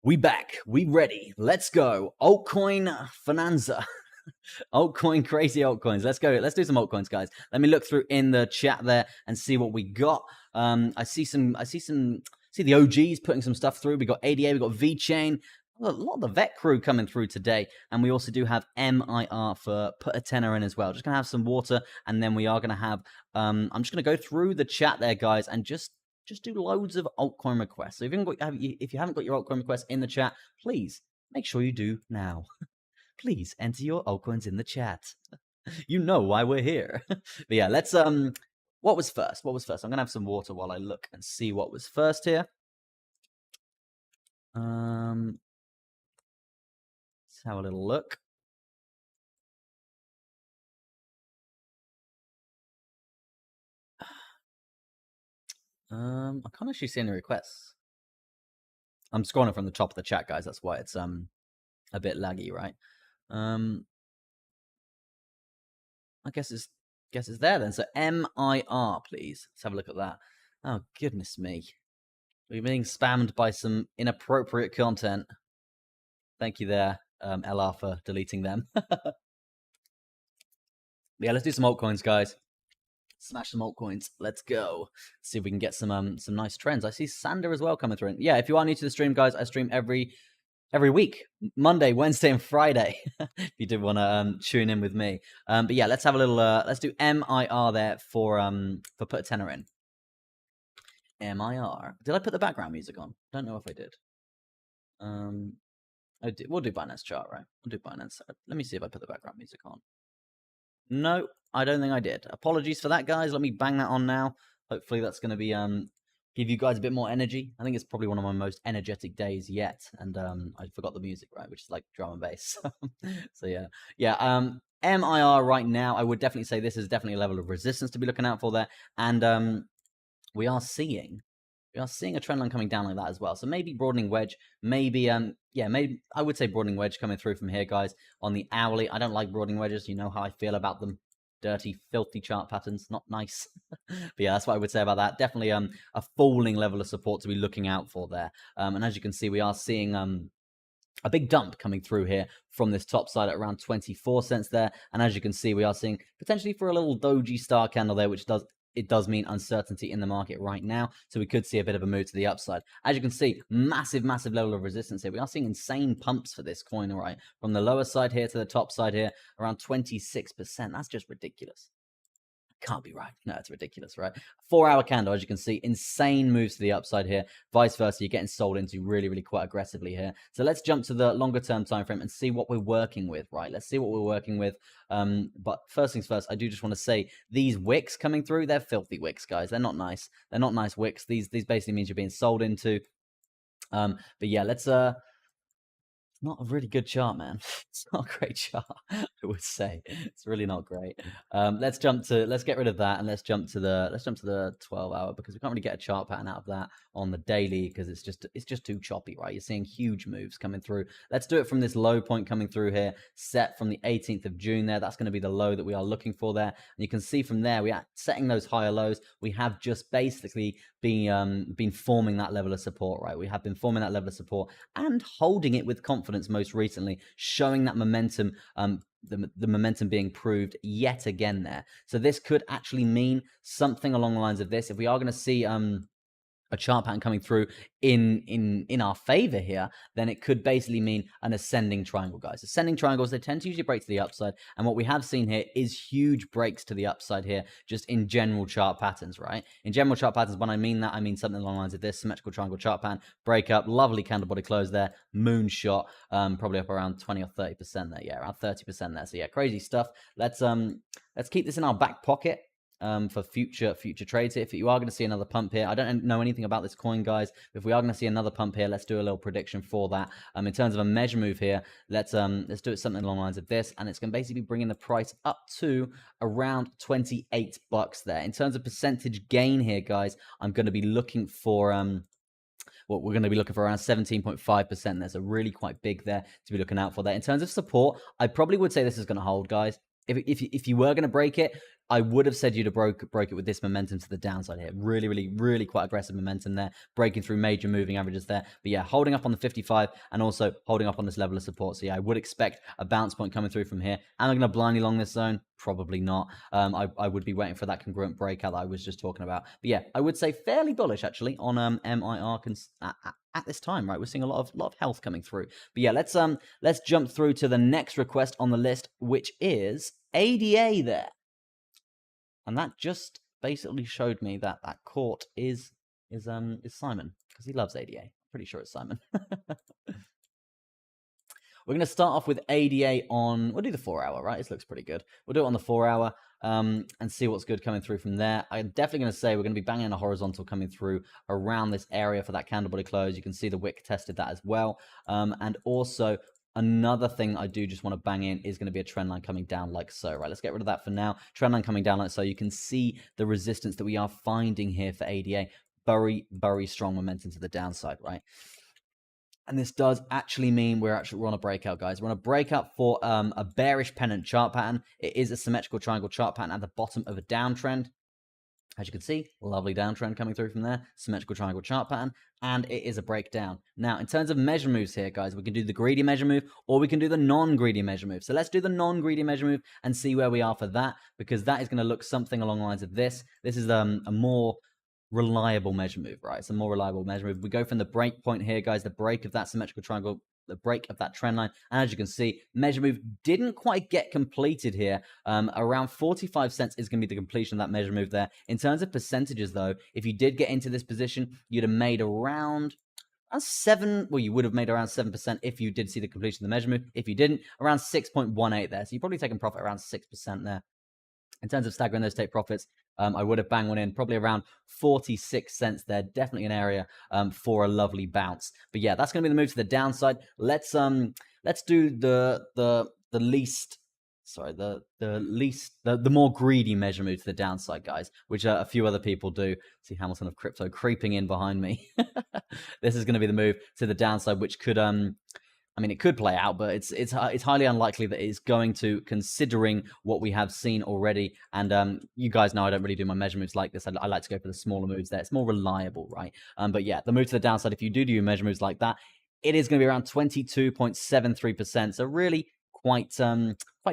We back. We ready. Let's go. Altcoin Finanza. Altcoin, crazy altcoins. Let's go. Let's do some altcoins, guys. Let me look through in the chat there and see what we got. I see the OGs putting some stuff through. We got ADA, we got VeChain. A lot of the vet crew coming through today. And we also do have MIR for put a tenner in as well. Just going to have some water, and then we are going to have, I'm just going to go through the chat there, guys, and just do loads of altcoin requests. So if you haven't got your altcoin requests in the chat, please make sure you do now. Please enter your altcoins in the chat. You know why we're here. But yeah, let's, what was first? I'm going to have some water while I look and see what was first here. Let's have a little look. I can't actually see any requests. I'm scrolling from the top of the chat, guys. That's why it's a bit laggy, right? I guess it's guess it's there then. So MIR, please. Let's have a look at that. Oh, goodness me. We're being spammed by some inappropriate content. Thank you there, LR, for deleting them. Yeah, let's do some altcoins, guys. Smash some altcoins. Let's go. See if we can get some nice trends. I see Sander as well coming through. Yeah, if you are new to the stream, guys, I stream every week, Monday, Wednesday, and Friday. If you did want to tune in with me. But yeah, let's have a little. Let's do MIR there for put a tenner in. MIR. Did I put the background music on? Don't know if I did. We'll do Binance chart, right? We'll do Binance. Let me see if I put the background music on. No, I don't think I did. Apologies for that, guys. Let me bang that on now. Hopefully that's going to be give you guys a bit more energy. I think it's probably one of my most energetic days yet. And I forgot the music, right, which is like drum and bass. So yeah. MIR right now, I would definitely say this is definitely a level of resistance to be looking out for there. And we are seeing a trend line coming down like that as well. So maybe broadening wedge, maybe maybe I would say broadening wedge coming through from here, guys. On the hourly, I don't like broadening wedges. You know how I feel about them. Dirty, filthy chart patterns, not nice. But yeah, that's what I would say about that. Definitely a falling level of support to be looking out for there. And as you can see, we are seeing a big dump coming through here from this top side at around 24 cents there. And as you can see, we are seeing potentially for a little doji star candle there, which does mean uncertainty in the market right now. So we could see a bit of a move to the upside. As you can see, massive level of resistance here. We are seeing insane pumps for this coin, all right? From the lower side here to the top side here, around 26%. That's just ridiculous. Can't be right. No, it's ridiculous, right? 4-hour candle, as you can see, insane moves to the upside here. Vice versa, you're getting sold into really quite aggressively here. So let's jump to the longer term time frame and see what we're working with, right? Let's see what we're working with. But first things first, I do just want to say these wicks coming through, they're filthy wicks, guys. They're not nice. They're not nice wicks. These basically means you're being sold into. But yeah, let's not a really good chart, man. It's not a great chart, I would say. It's really not great. Let's get rid of that and let's jump to the 12-hour because we can't really get a chart pattern out of that on the daily because it's just too choppy, right? You're seeing huge moves coming through. Let's do it from this low point coming through here, set from the 18th of June there. That's going to be the low that we are looking for there. And you can see from there, we are setting those higher lows. We have just basically been forming that level of support, right? We have been forming that level of support and holding it with confidence most recently, showing that momentum, the momentum being proved yet again there. So this could actually mean something along the lines of this. If we are going to see a chart pattern coming through in our favor here, then it could basically mean an ascending triangle, guys. Ascending triangles, they tend to usually break to the upside, and what we have seen here is huge breaks to the upside here, just in general chart patterns, right? In general chart patterns, when I mean that, I mean something along the lines of this: symmetrical triangle chart pattern, break up, lovely candle body close there, moonshot, probably up around 20 or 30% there, yeah, around 30% there. So yeah, crazy stuff. Let's keep this in our back pocket. For future trades. If you are going to see another pump here, I don't know anything about this coin, guys. If we are going to see another pump here, let's do a little prediction for that. In terms of a measure move here, let's do it something along the lines of this, and it's going to basically be bringing the price up to around $28 there. In terms of percentage gain here, guys, I'm going to be looking for we're going to be looking for around 17.5%. There's a really quite big there to be looking out for there. In terms of support, I probably would say this is going to hold, guys. If you were going to break it, I would have said you to break it with this momentum to the downside here. Really quite aggressive momentum there, breaking through major moving averages there. But yeah, holding up on the 55 and also holding up on this level of support. So yeah, I would expect a bounce point coming through from here. Am I going to blindly long this zone? Probably not. I would be waiting for that congruent breakout that I was just talking about. But yeah, I would say fairly bullish actually on MIR at this time, right? We're seeing a lot of health coming through. But yeah, let's jump through to the next request on the list, which is ADA there. And that just basically showed me that court is Simon, because he loves ADA. Pretty sure it's Simon. We're going to start off with ADA we'll do the 4-hour, right? This looks pretty good. We'll do it on the 4-hour and see what's good coming through from there. I'm definitely going to say we're going to be banging a horizontal coming through around this area for that candle body close. You can see the wick tested that as well. And also, another thing I do just want to bang in is going to be a trend line coming down like so, right? Let's get rid of that for now. Trend line coming down like so. You can see the resistance that we are finding here for ADA. Very strong momentum to the downside, right? And this does actually mean we're on a breakout, guys. We're on a breakout for a bearish pennant chart pattern. It is a symmetrical triangle chart pattern at the bottom of a downtrend. As you can see, lovely downtrend coming through from there, symmetrical triangle chart pattern, and it is a breakdown. Now, in terms of measure moves here, guys, we can do the greedy measure move, or we can do the non-greedy measure move. So let's do the non-greedy measure move and see where we are for that, because that is going to look something along the lines of this. This is a more reliable measure move, right? It's a more reliable measure move. We go from the break point here, guys, the break of that symmetrical triangle, the break of that trend line. And as you can see, measure move didn't quite get completed here. Around 45 cents is going to be the completion of that measure move there. In terms of percentages, though, if you did get into this position, you'd have made around 7, well, you would have made around 7% if you did see the completion of the measure move. If you didn't, around 6.18 there. So you're probably taking profit around 6% there. In terms of staggering those take profits, I would have banged one in probably around 46 cents there. Definitely an area for a lovely bounce. But yeah, that's going to be the move to the downside. Let's do the least. Sorry, the more greedy measure move to the downside, guys, which a few other people do. See Hamilton of Crypto creeping in behind me. This is going to be the move to the downside, which could I mean, it could play out, but it's highly unlikely that it's going to, considering what we have seen already. And you guys know I don't really do my measure moves like this. I like to go for the smaller moves there. It's more reliable, right? But yeah, the move to the downside, if you do measure moves like that, it is going to be around 22.73%. So really quite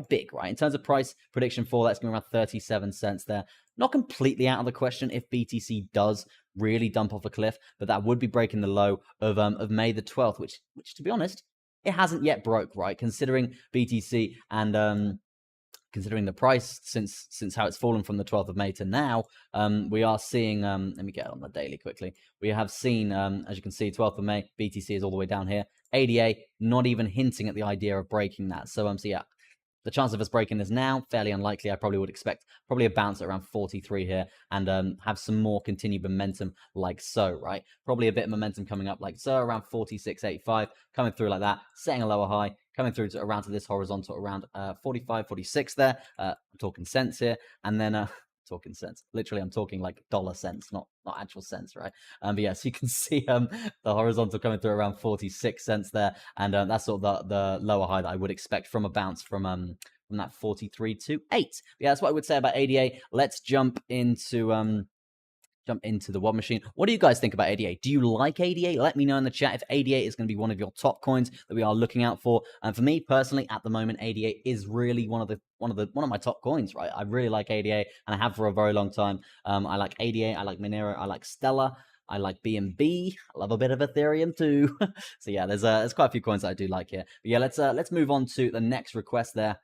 big, right? In terms of price prediction for that, it's going to be around 37 cents there. Not completely out of the question if BTC does really dump off a cliff, but that would be breaking the low of May the 12th, which to be honest, it hasn't yet broke, right? Considering BTC and considering the price since how it's fallen from the 12th of May to now, we are seeing, let me get on the daily quickly. We have seen, as you can see, 12th of May, BTC is all the way down here. ADA, not even hinting at the idea of breaking that. So yeah, the chance of us breaking this now, fairly unlikely. I probably would expect probably a bounce at around 43 here and have some more continued momentum like so, right? Probably a bit of momentum coming up like so, around 46.85, coming through like that, setting a lower high, coming through to around to this horizontal around 45, 46 there. I'm talking cents here. And then talking cents. Literally, I'm talking like dollar cents, not actual cents, right? But yeah, so you can see the horizontal coming through around 46 cents there, and that's sort of the lower high that I would expect from a bounce from that 43 to 8. But yeah, that's what I would say about ADA. Let's jump into the WOD machine. What do you guys think about ADA? Do you like ADA? Let me know in the chat if ADA is going to be one of your top coins that we are looking out for. And for me personally, at the moment, ADA is really one of my top coins, right? I really like ADA, and I have for a very long time. I like ADA, I like Monero, I like Stellar, I like BNB. I love a bit of Ethereum too. So yeah, there's quite a few coins that I do like here. But yeah, let's move on to the next request there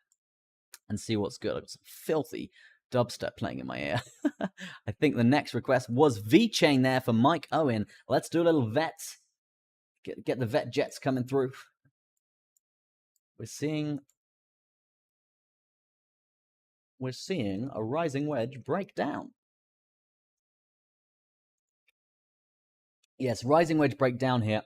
and see what's good. I've got some filthy dubstep playing in my ear. I think the next request was VeChain there for Mike Owen. Let's do a little vet. Get the vet jets coming through. We're seeing a rising wedge break down. Yes, rising wedge breakdown here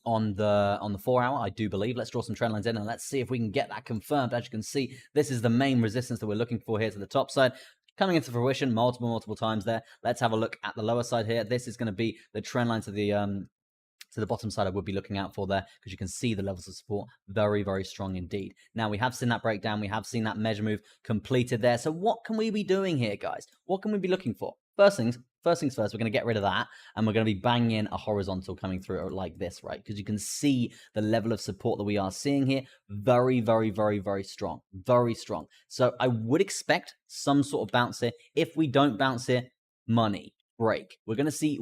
on the 4 hour, I do believe. Let's draw some trend lines in and let's see if we can get that confirmed. As you can see, this is the main resistance that we're looking for here to the top side, coming into fruition multiple times there. Let's have a look at the lower side here. This is going to be the trend line to the bottom side I would be looking out for there, because you can see the levels of support very, very strong indeed. Now, we have seen that breakdown. We have seen that measure move completed there. So what can we be doing here, guys? What can we be looking for? First things first, we're going to get rid of that, and we're going to be banging in a horizontal coming through like this, right? Because you can see the level of support that we are seeing here. Very, very, very, very strong. Very strong. So I would expect some sort of bounce here. If we don't bounce here, money. Break. We're gonna see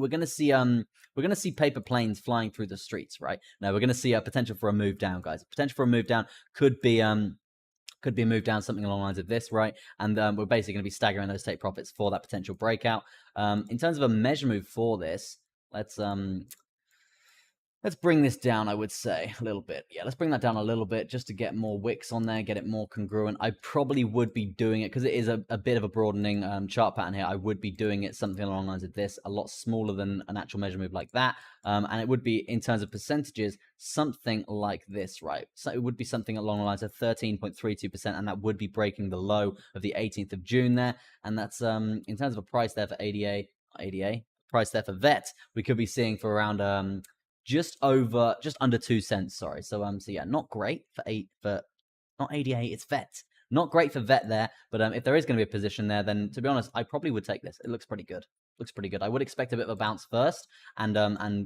paper planes flying through the streets, right? Now we're gonna see a potential for a move down, guys. Potential for a move down could be a move down, something along the lines of this, right? And we're basically gonna be staggering those take profits for that potential breakout. In terms of a measure move for this, let's bring this down, I would say, a little bit. Yeah, let's bring that down a little bit just to get more wicks on there, get it more congruent. I probably would be doing it, because it is a bit of a broadening chart pattern here. I would be doing it something along the lines of this, a lot smaller than an actual measure move like that. And it would be, in terms of percentages, something like this, right? So it would be something along the lines of 13.32%, and that would be breaking the low of the 18th of June there. And that's, in terms of a price there for ADA, price there for VET, we could be seeing for around just under 2 cents. Sorry. So yeah, not great for not ADA, it's VET. Not great for VET there, but if there is going to be a position there, then to be honest, I probably would take this. It looks pretty good. Looks pretty good. I would expect a bit of a bounce first, and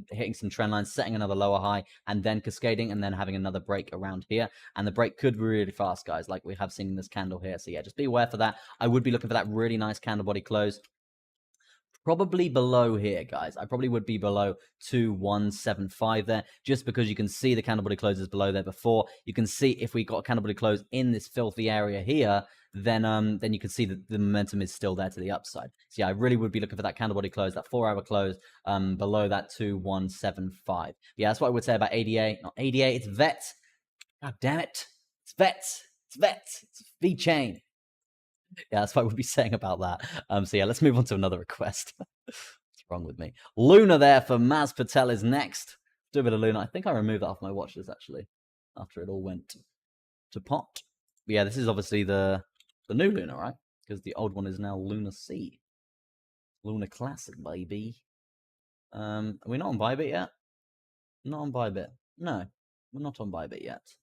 hitting some trend lines, setting another lower high, and then cascading, and then having another break around here. And the break could be really fast, guys, like we have seen in this candle here. So yeah, just be aware for that. I would be looking for that really nice candle body close. Probably below here, guys. I probably would be below 2175 there, just because you can see the candle body closes below there before. You can see if we got a candle body close in this filthy area here, then you can see that the momentum is still there to the upside. So yeah, I really would be looking for that candle body close, that 4-hour close below that 2175. Yeah, that's what I would say about ADA. Not ADA, it's VET. God damn it. It's VET. It's VET. It's V-Chain. Yeah, that's what I would be saying about that. So yeah, let's move on to another request. What's wrong with me? Luna there for Maz Patel is next. Do a bit of Luna. I think I removed that off my watch list, actually, after it all went to pot. But yeah, this is obviously the new Luna, right? Because the old one is now Luna C. Luna Classic, baby. Are we not on Bybit yet? Not on Bybit. No, we're not on Bybit yet.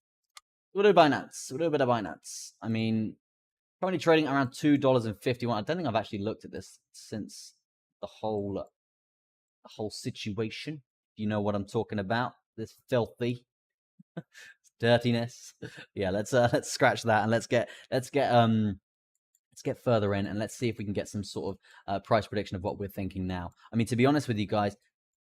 We'll do Binance. We'll do a bit of Binance. I mean, currently trading around $2.51. I don't think I've actually looked at this since the whole situation. You know what I'm talking about? This filthy dirtiness. Yeah, let's scratch that and let's get further in and let's see if we can get some sort of price prediction of what we're thinking now. I mean, to be honest with you guys,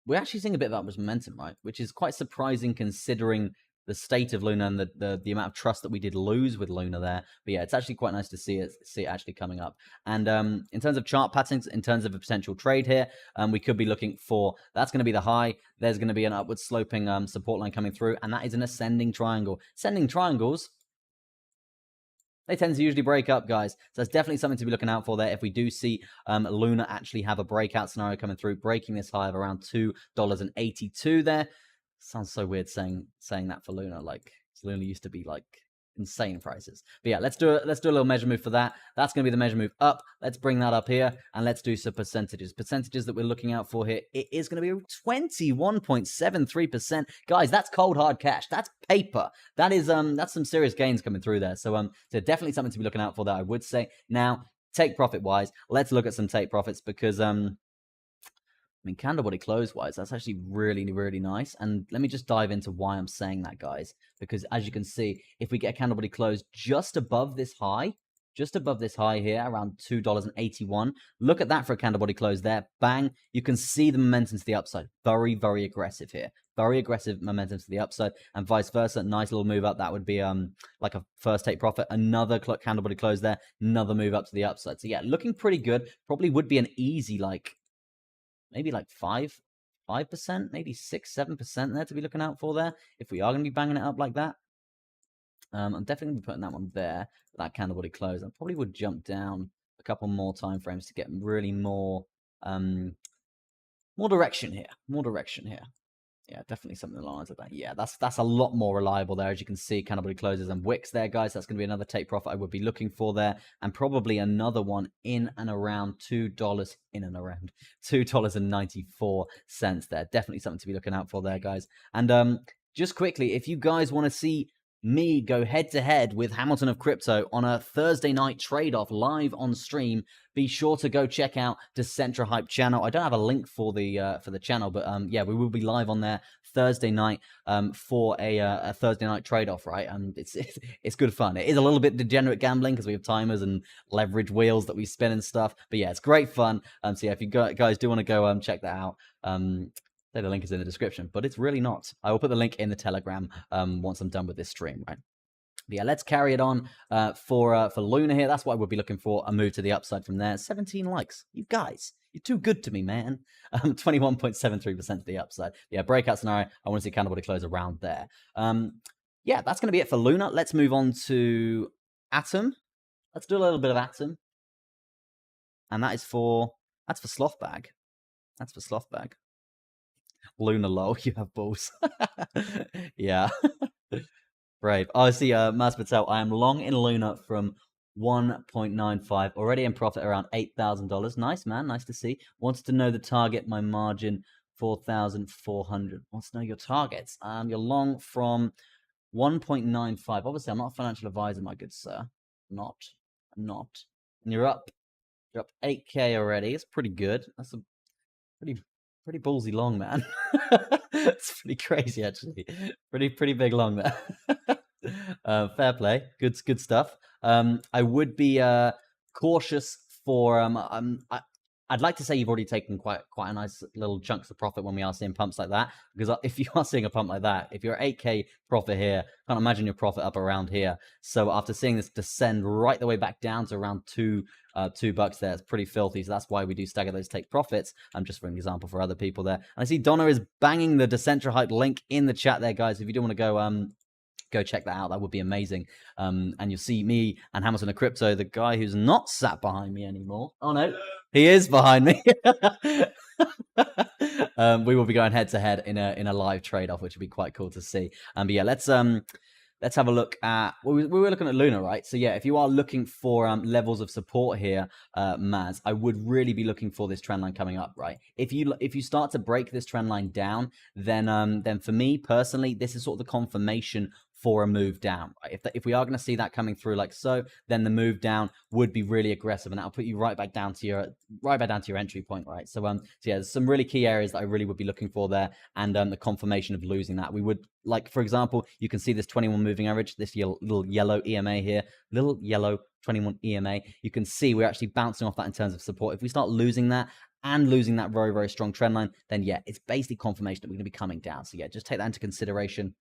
we're actually seeing a bit of that momentum, right? Which is quite surprising considering the state of Luna and the amount of trust that we did lose with Luna there. But yeah, it's actually quite nice to see it actually coming up. And in terms of chart patterns, in terms of a potential trade here, we could be looking for, that's going to be the high. There's going to be an upward sloping support line coming through, and that is an ascending triangle. Ascending triangles, they tend to usually break up, guys. So that's definitely something to be looking out for there. If we do see Luna actually have a breakout scenario coming through, breaking this high of around $2.82 there. Sounds so weird saying that for Luna. Like, Luna used to be like insane prices. But yeah, let's do a little measure move for that. That's going to be the measure move up. Let's bring that up here and let's do some percentages. Percentages that we're looking out for here. It is going to be 21.73%. Guys, that's cold hard cash. That's paper. That is that's some serious gains coming through there. So definitely something to be looking out for that, I would say. Now, take profit wise, let's look at some take profits because I mean, candle body close wise, that's actually really, really nice. And let me just dive into why I'm saying that, guys. Because as you can see, if we get a candle body close just above this high here, around $2.81, look at that for a candle body close there. Bang. You can see the momentum to the upside. Very, very aggressive here. Very aggressive momentum to the upside and vice versa. Nice little move up. That would be like a first take profit. Another candle body close there. Another move up to the upside. So yeah, looking pretty good. Probably would be an easy maybe like 5%, maybe 6-7% there to be looking out for there. If we are going to be banging it up like that, I'm definitely going to be putting that one there. That candle body close. I probably would jump down a couple more time frames to get really more direction here. More direction here. Yeah, definitely something along the lines of that. Yeah, that's a lot more reliable there. As you can see, candle body closes and wicks there, guys. That's going to be another take profit I would be looking for there. And probably another one in and around $2.94 there. Definitely something to be looking out for there, guys. And just quickly, if you guys want to see me go head-to-head with Hamilton of Crypto on a Thursday night trade-off live on stream, be sure to go check out Decentra Hype channel. I don't have a link for the channel, but yeah, we will be live on there Thursday night for a Thursday night trade-off, right? And it's good fun. It is a little bit degenerate gambling because we have timers and leverage wheels that we spin and stuff, but yeah, it's great fun. So yeah, if you guys do want to go check that out, the link is in the description, but it's really not. I will put the link in the Telegram once I'm done with this stream, right? But yeah, let's carry it on for Luna here. That's what I would be looking for. A move to the upside from there. 17 likes. You guys, you're too good to me, man. 21.73% to the upside. Yeah, breakout scenario. I want to see candle body close around there. Yeah, that's going to be it for Luna. Let's move on to Atom. Let's do a little bit of Atom. And that's for Sloth Bag. That's for Sloth Bag. Luna low, you have balls. Yeah. Brave. Oh, I see, Maz Patel. I am long in Luna from 1.95. Already in profit around $8,000. Nice, man. Nice to see. Wanted to know the target, my margin 4,400. What's now your targets? You're long from 1.95. Obviously, I'm not a financial advisor, my good sir. I'm not. And you're up 8K already. It's pretty good. That's a pretty ballsy long, man. It's pretty crazy, actually. Pretty big long there. Fair play. Good stuff. I would be cautious for I'd like to say you've already taken quite a nice little chunks of profit when we are seeing pumps like that. Because if you are seeing a pump like that, if you're 8K profit here, can't imagine your profit up around here. So after seeing this descend right the way back down to around $2 there, it's pretty filthy. So that's why we do stagger those take profits. Just for an example for other people there. And I see Donna is banging the Decentra Hype link in the chat there, guys. If you do want to go check that out, that would be amazing. And you'll see me and Hamilton of Crypto, the guy who's not sat behind me anymore. Oh no, he is behind me. We will be going head to head in a live trade off, which would be quite cool to see. But yeah, let's have a look at. We were looking at Luna, right? So yeah, if you are looking for levels of support here, Maz, I would really be looking for this trend line coming up, right? If you start to break this trend line down, then for me personally, this is sort of the confirmation for a move down. Right? If we are going to see that coming through like so, then the move down would be really aggressive, and that'll put you right back down to your entry point, right? So yeah, there's some really key areas that I really would be looking for there, and the confirmation of losing that. We would, like, for example, you can see this 21 moving average, this little yellow EMA here, little yellow 21 EMA. You can see we're actually bouncing off that in terms of support. If we start losing that and losing that very, very strong trend line, then yeah, it's basically confirmation that we're going to be coming down. So yeah, just take that into consideration.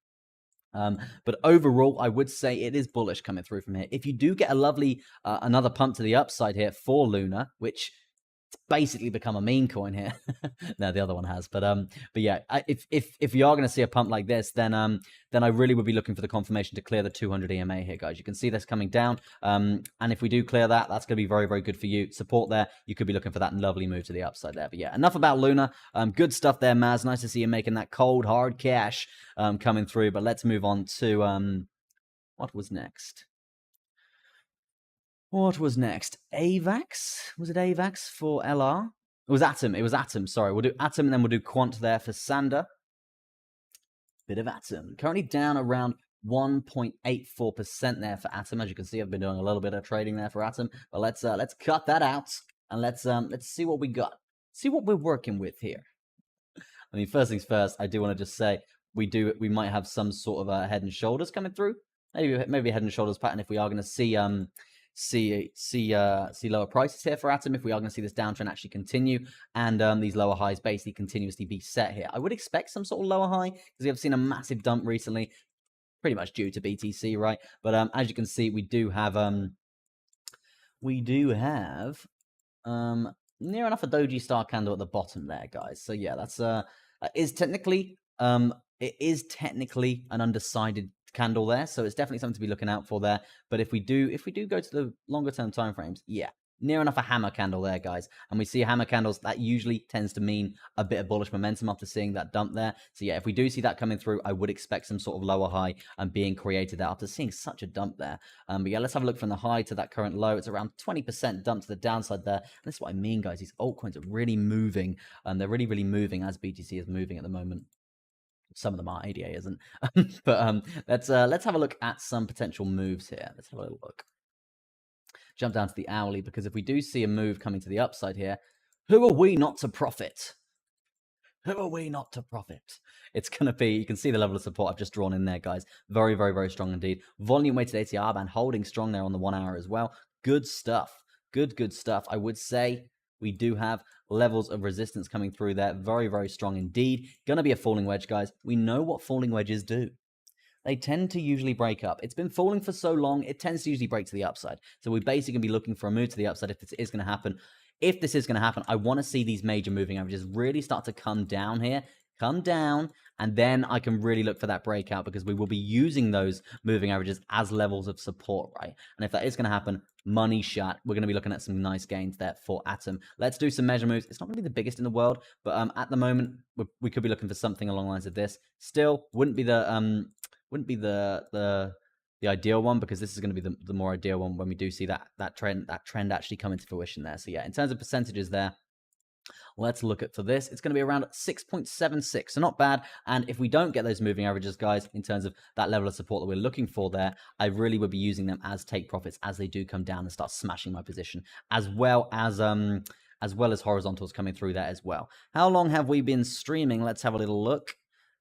But overall, I would say it is bullish coming through from here. If you do get a lovely another pump to the upside here for Luna, which it's basically become a meme coin here. No, the other one has, but yeah, if you are going to see a pump like this, then I really would be looking for the confirmation to clear the 200 EMA here, guys. You can see this coming down, and if we do clear that, that's going to be very, very good for you. Support there, you could be looking for that lovely move to the upside there. But yeah, enough about Luna. Good stuff there, Maz. Nice to see you making that cold hard cash coming through. But let's move on to what was next. What was next? AVAX? Was it AVAX for LR? It was Atom. It was Atom. Sorry. We'll do Atom and then we'll do Quant there for Sander. Bit of Atom. Currently down around 1.84% there for Atom. As you can see, I've been doing a little bit of trading there for Atom. But let's cut that out and let's see what we got. See what we're working with here. I mean, first things first, I do want to just say we might have some sort of head and shoulders coming through. Maybe a head and shoulders pattern if we are going to see lower prices here for Atom, if we are going to see this downtrend actually continue, and these lower highs basically continuously be set here. I would expect some sort of lower high because we have seen a massive dump recently, pretty much due to BTC, right? But as you can see, we do have near enough a doji star candle at the bottom there, guys. So yeah, that's it is technically an undecided candle there, so it's definitely something to be looking out for there. But if we do go to the longer term time frames, yeah, near enough a hammer candle there, guys. And we see hammer candles, that usually tends to mean a bit of bullish momentum after seeing that dump there. So yeah, if we do see that coming through, I would expect some sort of lower high and being created there after seeing such a dump there. But yeah, let's have a look from the high to that current low. It's around 20% dump to the downside there. And this is what I mean, guys. These altcoins are really moving, and they're really, really moving as BTC is moving at the moment. Some of them are, ADA isn't. But let's have a look at some potential moves here. Let's have a little look. Jump down to the hourly, because if we do see a move coming to the upside here, who are we not to profit? Who are we not to profit? It's going to be, you can see the level of support I've just drawn in there, guys. Very, very, very strong indeed. Volume weighted ATR band holding strong there on the 1 hour as well. Good stuff. Good stuff. I would say we do have levels of resistance coming through there. Very, very strong indeed. Going to be a falling wedge, guys. We know what falling wedges do. They tend to usually break up. It's been falling for so long, it tends to usually break to the upside. So we're basically going to be looking for a move to the upside if this is going to happen. If this is going to happen, I want to see these major moving averages really start to come down here. Come down, and then I can really look for that breakout, because we will be using those moving averages as levels of support, right? And if that is going to happen, money shot. We're going to be looking at some nice gains there for Atom. Let's do some measure moves. It's not going to be the biggest in the world, but at the moment, we could be looking for something along the lines of this. Still, wouldn't be the ideal one, because this is going to be the more ideal one when we do see that trend actually come into fruition there. So yeah, in terms of percentages there, Let's look at for this. It's going to be around 6.76, so not bad. And if we don't get those moving averages, guys, in terms of that level of support that we're looking for there, I really would be using them as take profits as they do come down and start smashing my position, as well as horizontals coming through there as well. How long have we been streaming? Let's have a little look,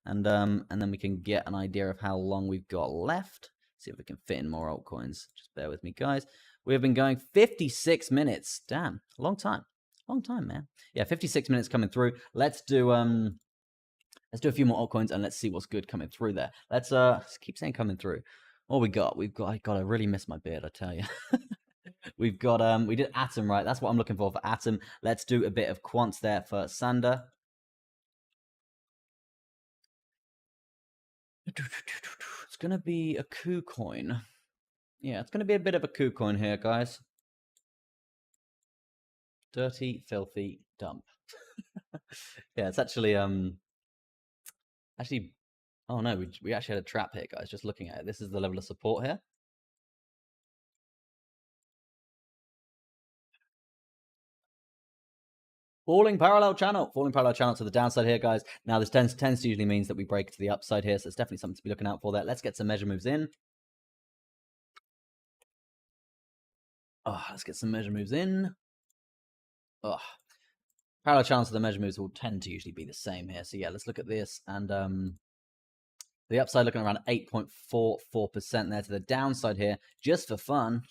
and then we can get an idea of how long we've got left. See if we can fit in more altcoins. Just bear with me, guys. We've been going 56 minutes. Damn, a long time. Long time, man. Yeah, 56 minutes coming through. Let's do a few more altcoins and let's see what's good coming through there. Let's keep saying coming through. What we got? I gotta really miss my beard, I tell you. We've got we did Atom, right? That's what I'm looking for Atom. Let's do a bit of quants there for Sander. It's gonna be a KuCoin. Yeah, it's gonna be a bit of a KuCoin here, guys. Dirty, filthy dump. Yeah, it's actually oh no, we actually had a trap here, guys. Just looking at it, this is the level of support here. Falling parallel channel to the downside here, guys. Now this tends to usually means that we break to the upside here, so it's definitely something to be looking out for there. Let's get some measure moves in. Let's get some measure moves in. Parallel channels to the measure moves will tend to usually be the same here. So yeah, let's look at this. And the upside looking around 8.44% there to the downside here, just for fun.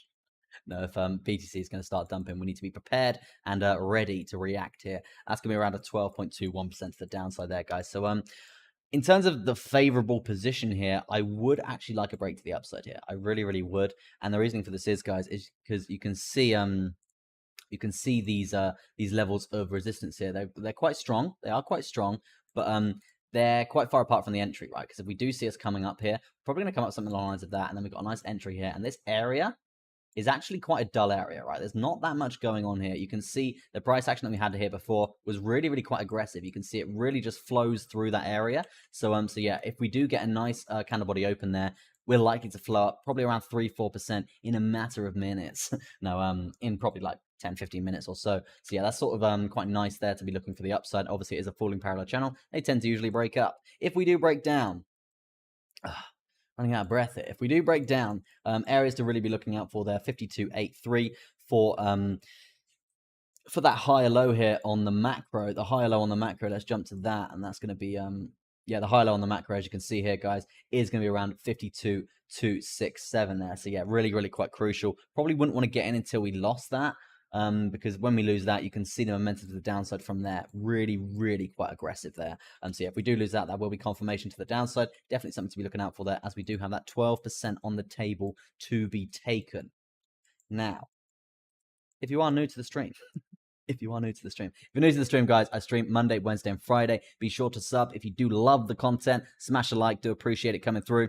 No, if BTC is going to start dumping, we need to be prepared and ready to react here. That's going to be around a 12.21% to the downside there, guys. So in terms of the favorable position here, I would actually like a break to the upside here. I really, really would. And the reasoning for this is, guys, is because you can see these levels of resistance here. They're quite strong. They are quite strong, but they're quite far apart from the entry, right? Because if we do see us coming up here, probably going to come up something along the lines of that, and then we've got a nice entry here, and this area is actually quite a dull area, right? There's not that much going on here. You can see the price action that we had here before was really, really quite aggressive. You can see it really just flows through that area. So yeah, if we do get a nice candle body open there, we're likely to flow up probably around 3-4% in a matter of minutes. No, in probably like 10-15 minutes or so. So yeah, that's sort of quite nice there to be looking for the upside. Obviously, it is a falling parallel channel. They tend to usually break up. If we do break down, running out of breath here. If we do break down, areas to really be looking out for there, 52.83 for that higher low here on the macro. The higher low on the macro, let's jump to that, and that's going to be yeah, the high low on the macro, as you can see here, guys, is going to be around 52.267 there. So yeah, really, really quite crucial. Probably wouldn't want to get in until we lost that. Because when we lose that, you can see the momentum to the downside from there. Really, really quite aggressive there. So yeah, if we do lose that, that will be confirmation to the downside. Definitely something to be looking out for there, as we do have that 12% on the table to be taken. Now, if you are new to the stream, if you're new to the stream, guys, I stream Monday, Wednesday, and Friday. Be sure to sub. If you do love the content, smash a like. Do appreciate it coming through.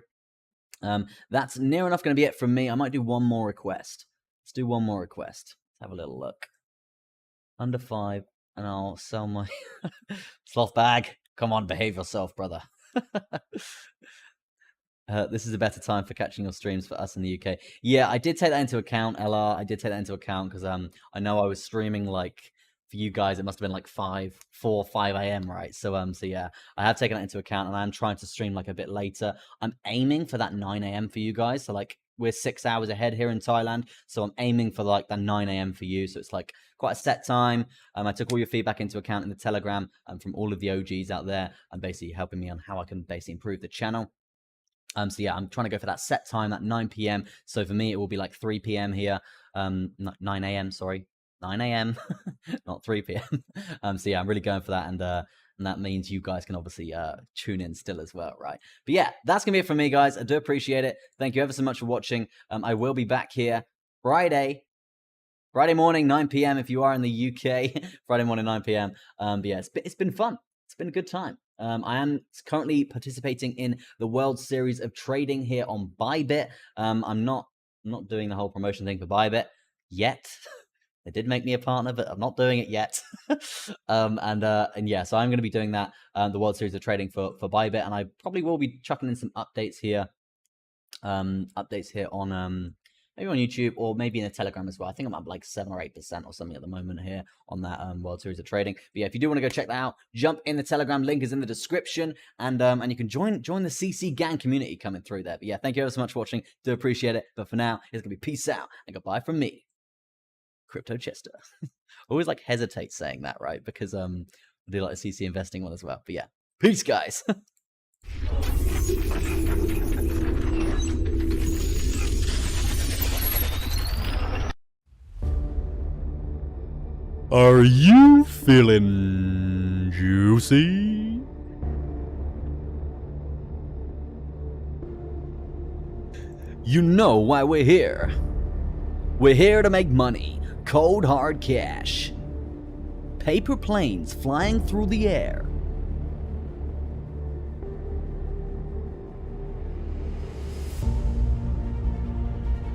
That's near enough going to be it from me. I might do one more request. Let's do one more request. Have a little look. Under 5, and I'll sell my sloth bag. Come on, behave yourself, brother. This is a better time for catching your streams for us in the UK. Yeah, I did take that into account, LR. I did take that into account because I know I was streaming like for you guys. It must have been like 5 a.m. right? So yeah, I have taken that into account, and I'm trying to stream like a bit later. I'm aiming for that 9 a.m. for you guys. So like, we're 6 hours ahead here in Thailand, so I'm aiming for like the 9 a.m. for you. So it's like quite a set time. I took all your feedback into account in the Telegram from all of the OGs out there, and basically helping me on how I can basically improve the channel. So yeah, I'm trying to go for that set time, that 9 p.m. So for me, it will be like 3 p.m. here, 9 a.m. Sorry, 9 a.m. not 3 p.m. So yeah, I'm really going for that, and that means you guys can obviously tune in still as well, right? But yeah, that's gonna be it from me, guys. I do appreciate it. Thank you ever so much for watching. I will be back here Friday morning, 9 p.m. if you are in the UK. Friday morning, 9 p.m. But yeah, it's been fun. It's been a good time. I am currently participating in the World Series of Trading here on Bybit. I'm not doing the whole promotion thing for Bybit yet. They did make me a partner, but I'm not doing it yet. And yeah, so I'm going to be doing that, the World Series of Trading for Bybit, and I probably will be chucking in some updates here on maybe on YouTube, or maybe in the Telegram as well. I think I'm up like 7 or 8% or something at the moment here on that World Series of Trading. But yeah, if you do want to go check that out, jump in the Telegram. Link is in the description, and you can join the CC gang community coming through there. But yeah, thank you ever so much for watching. Do appreciate it. But for now, it's gonna be peace out and goodbye from me, Crypto Chester. Always like hesitate saying that, right? Because I do like the CC investing one as well. But yeah, peace, guys. Are you feeling juicy? You know why we're here. We're here to make money. Cold hard cash. Paper planes flying through the air.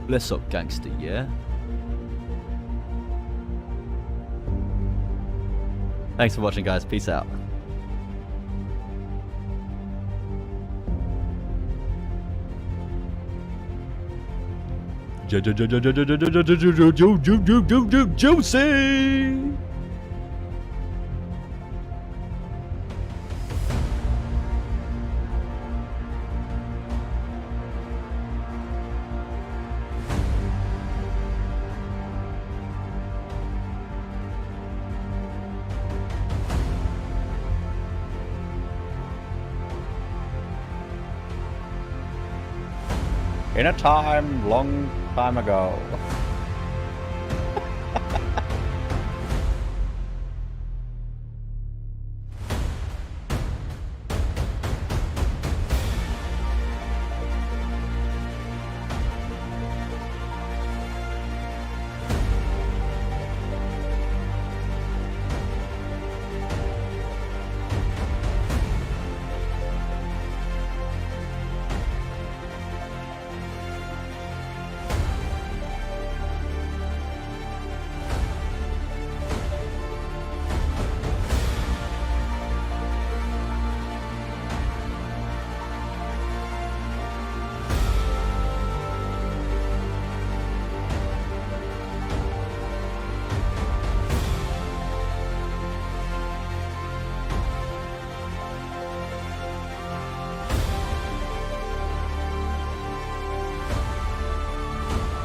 Bless up, gangster, yeah? Thanks for watching, guys. Peace out. Juicy! In a time long time ago.